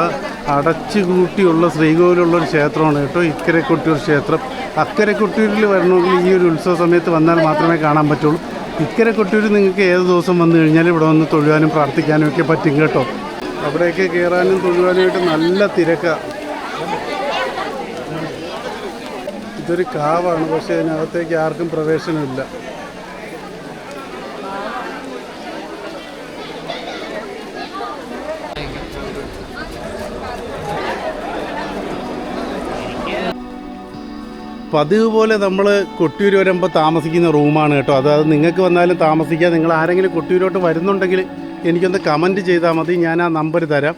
അടച്ചുകൂട്ടിയുള്ള ശ്രീകോവിലുള്ളൊരു ക്ഷേത്രമാണ് കേട്ടോ ഇക്കരെ കൊട്ടിയൂർ ക്ഷേത്രം. അക്കരെ കൊട്ടിയൂരിൽ വരണമെങ്കിൽ ഈ ഒരു ഉത്സവ സമയത്ത് വന്നാൽ മാത്രമേ കാണാൻ പറ്റുള്ളൂ. ഇക്കരെ കൊട്ടിയൂർ നിങ്ങൾക്ക് ഏത് ദിവസം വന്നു കഴിഞ്ഞാൽ ഇവിടെ വന്ന് തൊഴുവാനും പ്രാർത്ഥിക്കാനും ഒക്കെ പറ്റും കേട്ടോ. അവിടെയൊക്കെ കയറാനും തൊഴുവാനുമായിട്ട് നല്ല തിരക്കാണ്. ഇതൊരു കാവാണ്, പക്ഷേ അതിനകത്തേക്ക് ആർക്കും പ്രവേശനമില്ല. പതിവ് പോലെ നമ്മൾ കൊട്ടിയൂർ വരുമ്പോൾ താമസിക്കുന്ന റൂമാണ് കേട്ടോ. അതായത് നിങ്ങൾക്ക് വന്നാലും താമസിക്കാം. നിങ്ങൾ ആരെങ്കിലും കൊട്ടിയൂരോട്ട് വരുന്നുണ്ടെങ്കിൽ എനിക്കൊന്ന് കമൻറ്റ് ചെയ്താൽ മതി, ഞാൻ ആ നമ്പർ തരാം.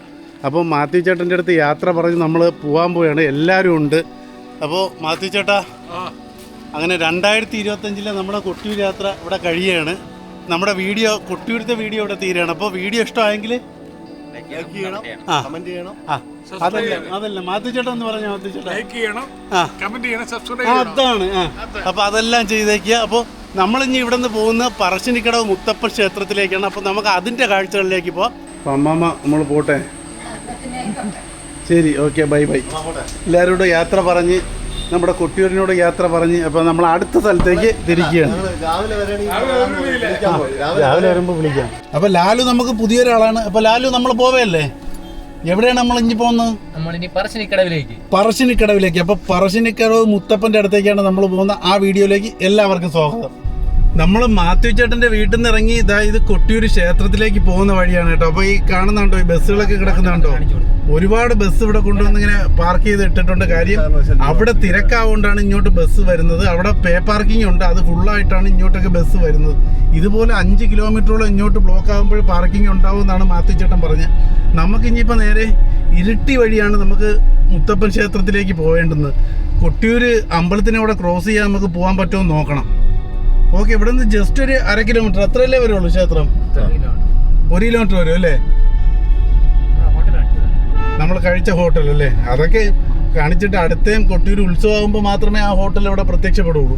അപ്പോൾ മാത്യു ചേട്ടൻ്റെ അടുത്ത് യാത്ര പറഞ്ഞ് നമ്മൾ പോകാൻ പോവുകയാണ്. എല്ലാവരും ഉണ്ട്. അപ്പോൾ മാത്യു ചേട്ടാ, അങ്ങനെ 2025 നമ്മുടെ കൊട്ടിയൂർ യാത്ര ഇവിടെ കഴിയുകയാണ്. നമ്മുടെ വീഡിയോ കൊട്ടിയൂരത്തെ വീഡിയോ ഇവിടെ തീരുകയാണ്. അപ്പോൾ വീഡിയോ ഇഷ്ടമായെങ്കിൽ അതല്ല മാത്യു ചേട്ടൻ എന്ന് പറഞ്ഞാൽ മാത്യു ചേട്ടാ ലൈക്ക് ചെയ്യണം, കമന്റ് ചെയ്യണം, സബ്സ്ക്രൈബ് അതാണ്. അപ്പോൾ അതെല്ലാം ചെയ്തേക്കുക. അപ്പോൾ നമ്മളിനി ഇവിടെ നിന്ന് പോകുന്ന പറശ്ശിനിക്കടവ് മുത്തപ്പൻ ക്ഷേത്രത്തിലേക്കാണ്. അപ്പോൾ നമുക്ക് അതിൻ്റെ കാഴ്ചകളിലേക്ക് പോവാം. അപ്പം അമ്മമ്മ നമ്മൾ പോട്ടെ. ശരി, ഓക്കെ, ബൈ ബൈ. എല്ലാവരോടും യാത്ര പറഞ്ഞ് നമ്മുടെ കൊട്ടിയൂരിനോട് യാത്ര പറഞ്ഞ് അപ്പോൾ നമ്മൾ അടുത്ത സ്ഥലത്തേക്ക് തിരിക്കുകയാണ്. രാവിലെ വരുമ്പോൾ വിളിക്കാം. അപ്പോൾ ലാലു നമുക്ക് പുതിയൊരാളാണ്. അപ്പോൾ ലാലു നമ്മൾ പോവല്ലേ? എവിടെയാണ് നമ്മൾ ഇനി പോകുന്നത്? നമ്മളിനി പറശ്ശിനിക്കടവിലേക്ക്. പറശ്ശിനിക്കടവിലേക്ക്. അപ്പോൾ പറശ്ശിനിക്കടവ് മുത്തപ്പൻ്റെ അടുത്തേക്കാണ് നമ്മൾ പോകുന്നത്. ആ വീഡിയോയിലേക്ക് എല്ലാവർക്കും സ്വാഗതം. നമ്മൾ മാത്യു ചേട്ടന്റെ വീട്ടിൽ നിന്ന് ഇറങ്ങി ഇത് കൊട്ടിയൂർ ക്ഷേത്രത്തിലേക്ക് പോകുന്ന വഴിയാണ് കേട്ടോ. അപ്പൊ ഈ കാണുന്നുണ്ടോ ഈ ബസ്സുകളൊക്കെ കിടക്കുന്നുണ്ടോ? ഒരുപാട് ബസ് ഇവിടെ കൊണ്ടുവന്ന് ഇങ്ങനെ പാർക്ക് ചെയ്ത് ഇട്ടിട്ടുണ്ട്. കാര്യം അവിടെ തിരക്കാവുകൊണ്ടാണ് ഇങ്ങോട്ട് ബസ് വരുന്നത്. അവിടെ പേ പാർക്കിംഗ് ഉണ്ട്, അത് ഫുള്ളായിട്ടാണ് ഇങ്ങോട്ടൊക്കെ ബസ് വരുന്നത്. ഇതുപോലെ 5 കിലോമീറ്ററോളം ഇങ്ങോട്ട് ബ്ലോക്ക് ആകുമ്പോൾ പാർക്കിംഗ് ഉണ്ടാവും എന്നാണ് മാത്യു ചേട്ടൻ പറഞ്ഞത്. നമുക്ക് ഇനിയിപ്പോൾ നേരെ ഇരിട്ടി വഴിയാണ് നമുക്ക് മുത്തപ്പൻ ക്ഷേത്രത്തിലേക്ക് പോവേണ്ടുന്നത്. കൊട്ടിയൂർ അമ്പലത്തിനവിടെ ക്രോസ് ചെയ്യാൻ നമുക്ക് പോകാൻ പറ്റുമോ നോക്കണം. ഓക്കെ, ഇവിടെ നിന്ന് ജസ്റ്റ് ഒരു 1/2 കിലോമീറ്റർ അത്രയല്ലേ വരുള്ളൂ ക്ഷേത്രം? 1 കിലോമീറ്റർ വരും അല്ലേ? നമ്മൾ കഴിച്ച ഹോട്ടൽ അല്ലേ, അതൊക്കെ കാണിച്ചിട്ട് അടുത്തേം കൊട്ടിയൂർ ഉത്സവമാകുമ്പോൾ മാത്രമേ ആ ഹോട്ടൽ ഇവിടെ പ്രത്യക്ഷപ്പെടുള്ളൂ.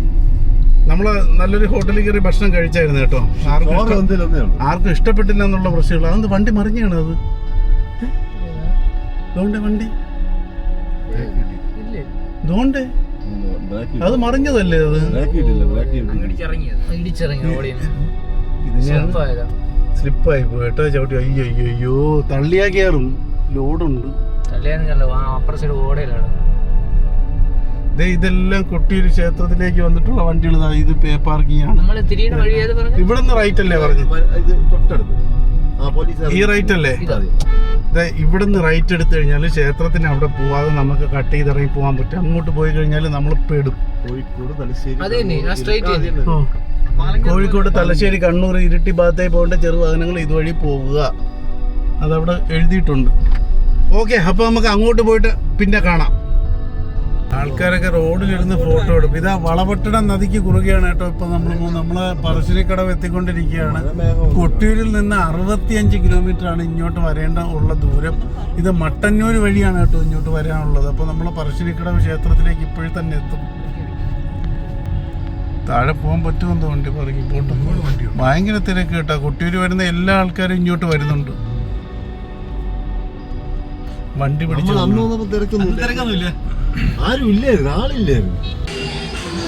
നമ്മൾ നല്ലൊരു ഹോട്ടലിൽ കയറി ഭക്ഷണം കഴിച്ചായിരുന്നു കേട്ടോ. ആർക്കും ഇഷ്ടപ്പെട്ടില്ല എന്നുള്ള പ്രശ്നമുള്ളൂ. അതെന്ത് വണ്ടി മറിഞ്ഞാണ് അത്? അതുകൊണ്ട് വണ്ടി അതുകൊണ്ട് അത് മറിഞ്ഞതല്ലേ? അത് സ്ലിപ്പായി പോയിട്ടോ ചവിട്ടി. അയ്യോ അയ്യോ അയ്യോ, തള്ളിയാ കയറും. ലോഡുണ്ട്. ഇതെല്ലാം കൊട്ടിയൂർ ക്ഷേത്രത്തിലേക്ക് വന്നിട്ടുള്ള വണ്ടികൾ. ഇത് പേ പാർക്കിംഗ് ആണ്. ഇവിടെ നിന്ന് റൈറ്റ് അല്ലേ പറഞ്ഞു? ഈ റൈറ്റ് അല്ലേ? ഇവിടെ നിന്ന് റൈറ്റ് എടുത്തു കഴിഞ്ഞാൽ ക്ഷേത്രത്തിന് അവിടെ പോവാതെ നമുക്ക് കട്ട് ചെയ്തിറങ്ങി പോകാൻ പറ്റും. അങ്ങോട്ട് പോയി കഴിഞ്ഞാൽ നമ്മൾ പെടും. കോഴിക്കോട്, തലശ്ശേരി, കണ്ണൂർ, ഇരിട്ടി ഭാഗത്തേക്ക് പോകേണ്ട ചെറുവാഹനങ്ങൾ ഇതുവഴി പോകുക. അതവിടെ എഴുതിയിട്ടുണ്ട്. ഓക്കെ, അപ്പോൾ നമുക്ക് അങ്ങോട്ട് പോയിട്ട് പിന്നെ കാണാം. ആൾക്കാരൊക്കെ റോഡിലിരുന്ന് ഫോട്ടോ എടുക്കും. ഇതാ വളപട്ടണം നദിക്ക് കുറുകയാണ് കേട്ടോ. ഇപ്പൊ നമ്മള് പറശ്ശിനിക്കടവ് എത്തിക്കൊണ്ടിരിക്കുകയാണ്. കൊട്ടിയൂരിൽ നിന്ന് 65 കിലോമീറ്റർ ആണ് ഇങ്ങോട്ട് വരേണ്ട ഉള്ള ദൂരം. ഇത് മട്ടന്നൂർ വഴിയാണ് കേട്ടോ ഇങ്ങോട്ട് വരാനുള്ളത്. അപ്പൊ നമ്മൾ പറശ്ശിനിക്കടവ് ക്ഷേത്രത്തിലേക്ക് ഇപ്പോഴും തന്നെ എത്തും. താഴെ പോകാൻ പറ്റുമെന്ന് വണ്ടി പറയും. പോട്ട് ഭയങ്കര തിരക്ക് കേട്ടോ. കൊട്ടിയൂർ വരുന്ന എല്ലാ ആൾക്കാരും ഇങ്ങോട്ട് വരുന്നുണ്ട്. വണ്ടി പിടിച്ചു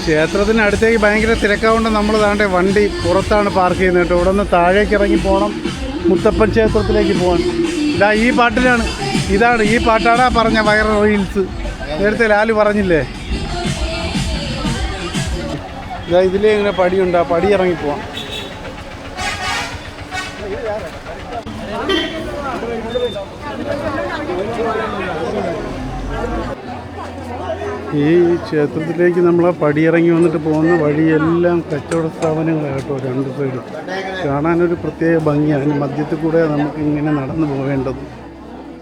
ക്ഷേത്രത്തിന് അടുത്തേക്ക് ഭയങ്കര തിരക്കാവുകൊണ്ട് നമ്മൾ താണ്ടെ വണ്ടി പുറത്താണ് പാർക്ക് ചെയ്യുന്നത് കേട്ടോ. ഇവിടെ നിന്ന് താഴേക്ക് ഇറങ്ങി പോകണം മുത്തപ്പൻ ക്ഷേത്രത്തിലേക്ക് പോകാൻ. ഇതാ ഈ പാട്ടിലാണ്, ഇതാണ് ഈ പാട്ടാണ് പറഞ്ഞ വൈറൽ റീൽസ്. നേരത്തെ ലാലു പറഞ്ഞില്ലേ? ഇതാ ഇതിലേ ഇങ്ങനെ പടിയുണ്ട്, ആ പടി ഇറങ്ങി പോവാം. ഈ ക്ഷേത്രത്തിലേക്ക് നമ്മൾ പടിയിറങ്ങി വന്നിട്ട് പോകുന്ന വഴിയെല്ലാം കച്ചവട സ്ഥാപനങ്ങളാണ് കേട്ടോ. 2 സൈഡും കാണാനൊരു പ്രത്യേക ഭംഗിയാണ്. മധ്യത്തിൽ കൂടെ നമുക്ക് ഇങ്ങനെ നടന്നു പോകേണ്ടത്.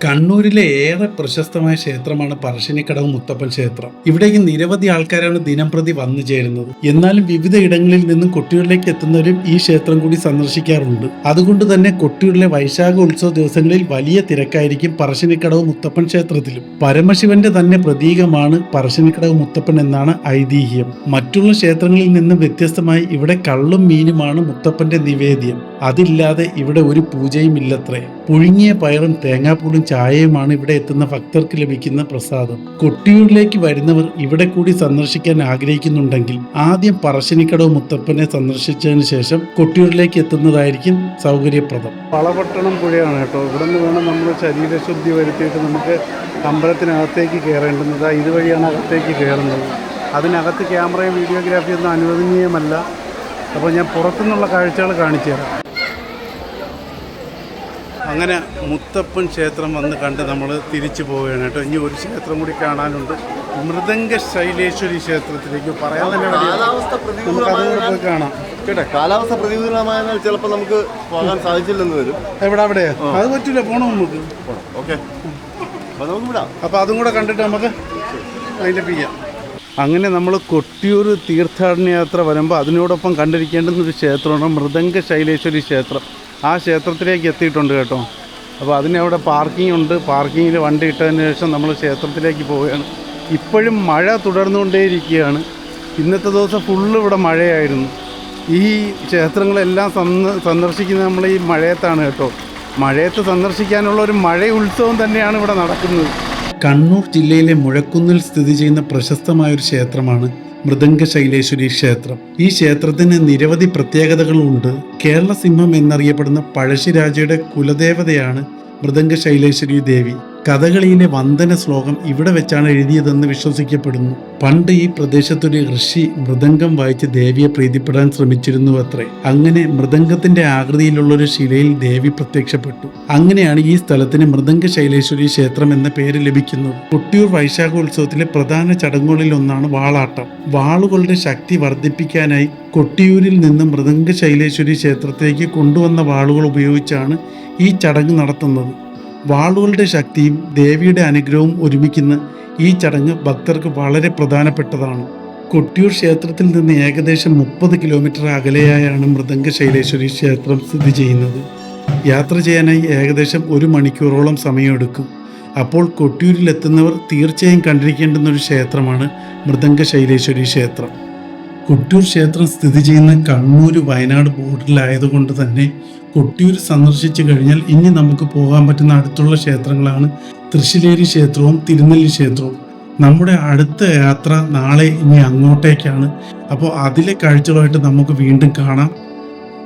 കണ്ണൂരിലെ ഏറെ പ്രശസ്തമായ ക്ഷേത്രമാണ് പറശ്ശിനിക്കടവ് മുത്തപ്പൻ ക്ഷേത്രം. ഇവിടേക്ക് നിരവധി ആൾക്കാരാണ് ദിനംപ്രതി വന്നു ചേരുന്നത്. എന്നാലും വിവിധ ഇടങ്ങളിൽ നിന്നും കൊട്ടിയൂരിലേക്ക് എത്തുന്നവരും ഈ ക്ഷേത്രം കൂടി സന്ദർശിക്കാറുണ്ട്. അതുകൊണ്ട് തന്നെ കൊട്ടിയൂരിലെ വൈശാഖ ഉത്സവ ദിവസങ്ങളിൽ വലിയ തിരക്കായിരിക്കും പറശ്ശിനിക്കടവ് മുത്തപ്പൻ ക്ഷേത്രത്തിലും. പരമശിവന്റെ തന്നെ പ്രതീകമാണ് പറശ്ശിനിക്കടവ് മുത്തപ്പൻ എന്നാണ് ഐതിഹ്യം. മറ്റുള്ള ക്ഷേത്രങ്ങളിൽ നിന്നും വ്യത്യസ്തമായി ഇവിടെ കള്ളും മീനുമാണ് മുത്തപ്പന്റെ നിവേദ്യം. അതില്ലാതെ ഇവിടെ ഒരു പൂജയും ഇല്ലത്രേ. പുഴുങ്ങിയ പയറും തേങ്ങാപ്പൂളും ചായയുമാണ് ഇവിടെ എത്തുന്ന ഭക്തർക്ക് ലഭിക്കുന്ന പ്രസാദം. കൊട്ടിയൂരിലേക്ക് വരുന്നവർ ഇവിടെ കൂടി സന്ദർശിക്കാൻ ആഗ്രഹിക്കുന്നുണ്ടെങ്കിൽ ആദ്യം പറശ്ശിനിക്കടവ് മുത്തപ്പനെ സന്ദർശിച്ചതിന് ശേഷം കൊട്ടിയൂരിലേക്ക് എത്തുന്നതായിരിക്കും സൗകര്യപ്രദം. വളപട്ടണം പുഴയാണ് കേട്ടോ. ഇവിടെ നിന്ന് വേണം നമ്മൾ ശരീരശുദ്ധി വരുത്തിയിട്ട് നമുക്ക് അമ്പലത്തിനകത്തേക്ക് കയറേണ്ടുന്നത്. ഇതുവഴിയാണ് അകത്തേക്ക് കയറുന്നത്. അതിനകത്ത് ക്യാമറയും വീഡിയോഗ്രാഫിയൊന്നും അനുവദനീയമല്ല. അപ്പോൾ ഞാൻ പുറത്തുനിന്നുള്ള കാഴ്ചകൾ കാണിച്ചു തരാം. അങ്ങനെ മുത്തപ്പൻ ക്ഷേത്രം വന്ന് കണ്ട് നമ്മൾ തിരിച്ചു പോവുകയാണ് കേട്ടോ. ഇനി ഒരു ക്ഷേത്രം കൂടി കാണാനുണ്ട്, മൃദംഗ ശൈലേശ്വരി ക്ഷേത്രത്തിലേക്ക്. പറയാൻ തന്നെ നമുക്ക് അതുകൂടെ പോയി കാണാം കേട്ടെ. കാലാവസ്ഥ പ്രതികൂലമായാൽ ചിലപ്പോൾ നമുക്ക് പോകാൻ സാധിച്ചില്ലെന്ന് വരും. അവിടെ അത് പറ്റില്ല, പോണം നമുക്ക്. ഓക്കെ, അപ്പോൾ നമുക്ക് വിടാം. അപ്പോൾ അതും കൂടെ കണ്ടിട്ട് നമുക്ക് അതിൻ്റെ ചെയ്യാം. അങ്ങനെ നമ്മൾ കൊട്ടിയൂർ തീർത്ഥാടന യാത്ര വരുമ്പോൾ അതിനോടൊപ്പം കണ്ടിരിക്കേണ്ടുന്നൊരു ക്ഷേത്രമാണ് മൃദംഗ ശൈലേശ്വരി ക്ഷേത്രം. ആ ക്ഷേത്രത്തിലേക്ക് എത്തിയിട്ടുണ്ട് കേട്ടോ. അപ്പോൾ അതിനവിടെ പാർക്കിംഗ് ഉണ്ട്. പാർക്കിങ്ങിൽ വണ്ടി ഇട്ടതിന് ശേഷം നമ്മൾ ക്ഷേത്രത്തിലേക്ക് പോവുകയാണ്. ഇപ്പോഴും മഴ തുടർന്നുകൊണ്ടേയിരിക്കുകയാണ്. ഇന്നത്തെ ദിവസം ഫുള്ള് ഇവിടെ മഴയായിരുന്നു. ഈ ക്ഷേത്രങ്ങളെല്ലാം സന്ദർശിക്കുന്നത് നമ്മൾ ഈ മഴയത്താണ് കേട്ടോ. മഴയത്ത് സന്ദർശിക്കാനുള്ള ഒരു മഴ ഉത്സവം തന്നെയാണ് ഇവിടെ നടക്കുന്നത്. കണ്ണൂർ ജില്ലയിലെ മുഴക്കുന്നിൽ സ്ഥിതി ചെയ്യുന്ന പ്രശസ്തമായൊരു ക്ഷേത്രമാണ് മൃദംഗ ശൈലേശ്വരി ക്ഷേത്രം. ഈ ക്ഷേത്രത്തിന് നിരവധി പ്രത്യേകതകളുണ്ട്. കേരള സിംഹം എന്നറിയപ്പെടുന്ന പഴശ്ശിരാജയുടെ കുലദേവതയാണ് മൃദംഗ ശൈലേശ്വരി ദേവി. കഥകളിയിലെ വന്ദന ശ്ലോകം ഇവിടെ വെച്ചാണ് എഴുതിയതെന്ന് വിശ്വസിക്കപ്പെടുന്നു. പണ്ട് ഈ പ്രദേശത്തൊരു ഋഷി മൃദംഗം വായിച്ച് ദേവിയെ പ്രീതിപ്പെടാൻ ശ്രമിച്ചിരുന്നു അത്രേ. അങ്ങനെ മൃദംഗത്തിന്റെ ആകൃതിയിലുള്ളൊരു ശിലയിൽ ദേവി പ്രത്യക്ഷപ്പെട്ടു. അങ്ങനെയാണ് ഈ സ്ഥലത്തിന് മൃദംഗ ശൈലേശ്വരി ക്ഷേത്രം എന്ന പേര് ലഭിക്കുന്നത്. കൊട്ടിയൂർ വൈശാഖോത്സവത്തിലെ പ്രധാന ചടങ്ങുകളിൽ ഒന്നാണ് വാളാട്ടം. വാളുകളുടെ ശക്തി വർദ്ധിപ്പിക്കാനായി കൊട്ടിയൂരിൽ നിന്ന് മൃദംഗ ശൈലേശ്വരി ക്ഷേത്രത്തിലേക്ക് കൊണ്ടുവന്ന വാളുകൾ ഉപയോഗിച്ചാണ് ഈ ചടങ്ങ് നടത്തുന്നത്. വാളുകളുടെ ശക്തിയും ദേവിയുടെ അനുഗ്രഹവും ഒരുമിക്കുന്ന ഈ ചടങ്ങ് ഭക്തർക്ക് വളരെ പ്രധാനപ്പെട്ടതാണ്. കൊട്ടിയൂർ ക്ഷേത്രത്തിൽ നിന്ന് ഏകദേശം 30 കിലോമീറ്റർ അകലെയായാണ് മൃദംഗ ശൈലേശ്വരി ക്ഷേത്രം സ്ഥിതി ചെയ്യുന്നത്. യാത്ര ചെയ്യാനായി ഏകദേശം 1 മണിക്കൂറോളം സമയമെടുക്കും. അപ്പോൾ കൊട്ടിയൂരിലെത്തുന്നവർ തീർച്ചയായും കണ്ടിരിക്കേണ്ടുന്ന ഒരു ക്ഷേത്രമാണ് മൃദംഗ ശൈലേശ്വരി ക്ഷേത്രം. കൊട്ടിയൂർ ക്ഷേത്രം സ്ഥിതി ചെയ്യുന്ന കണ്ണൂർ വയനാട് ബോർഡറിലായതുകൊണ്ട് തന്നെ കൊട്ടിയൂർ സന്ദർശിച്ചു കഴിഞ്ഞാൽ ഇനി നമുക്ക് പോകാൻ പറ്റുന്ന അടുത്തുള്ള ക്ഷേത്രങ്ങളാണ് തൃശ്ശിലേരി ക്ഷേത്രവും തിരുനെല്ലി ക്ഷേത്രവും. നമ്മുടെ അടുത്ത യാത്ര നാളെ ഇനി അങ്ങോട്ടേക്കാണ്. അപ്പോൾ അതിലെ കാഴ്ചകളായിട്ട് നമുക്ക് വീണ്ടും കാണാം.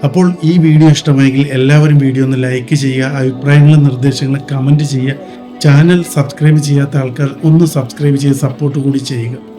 അപ്പോൾ ഈ വീഡിയോ ഇഷ്ടമായെങ്കിൽ എല്ലാവരും വീഡിയോ ഒന്ന് ലൈക്ക് ചെയ്യുക, അഭിപ്രായങ്ങളും നിർദ്ദേശങ്ങളും കമൻറ്റ് ചെയ്യുക. ചാനൽ സബ്സ്ക്രൈബ് ചെയ്യാത്ത ആൾക്കാർ ഒന്ന് സബ്സ്ക്രൈബ് ചെയ്ത് സപ്പോർട്ട് കൂടി ചെയ്യുക.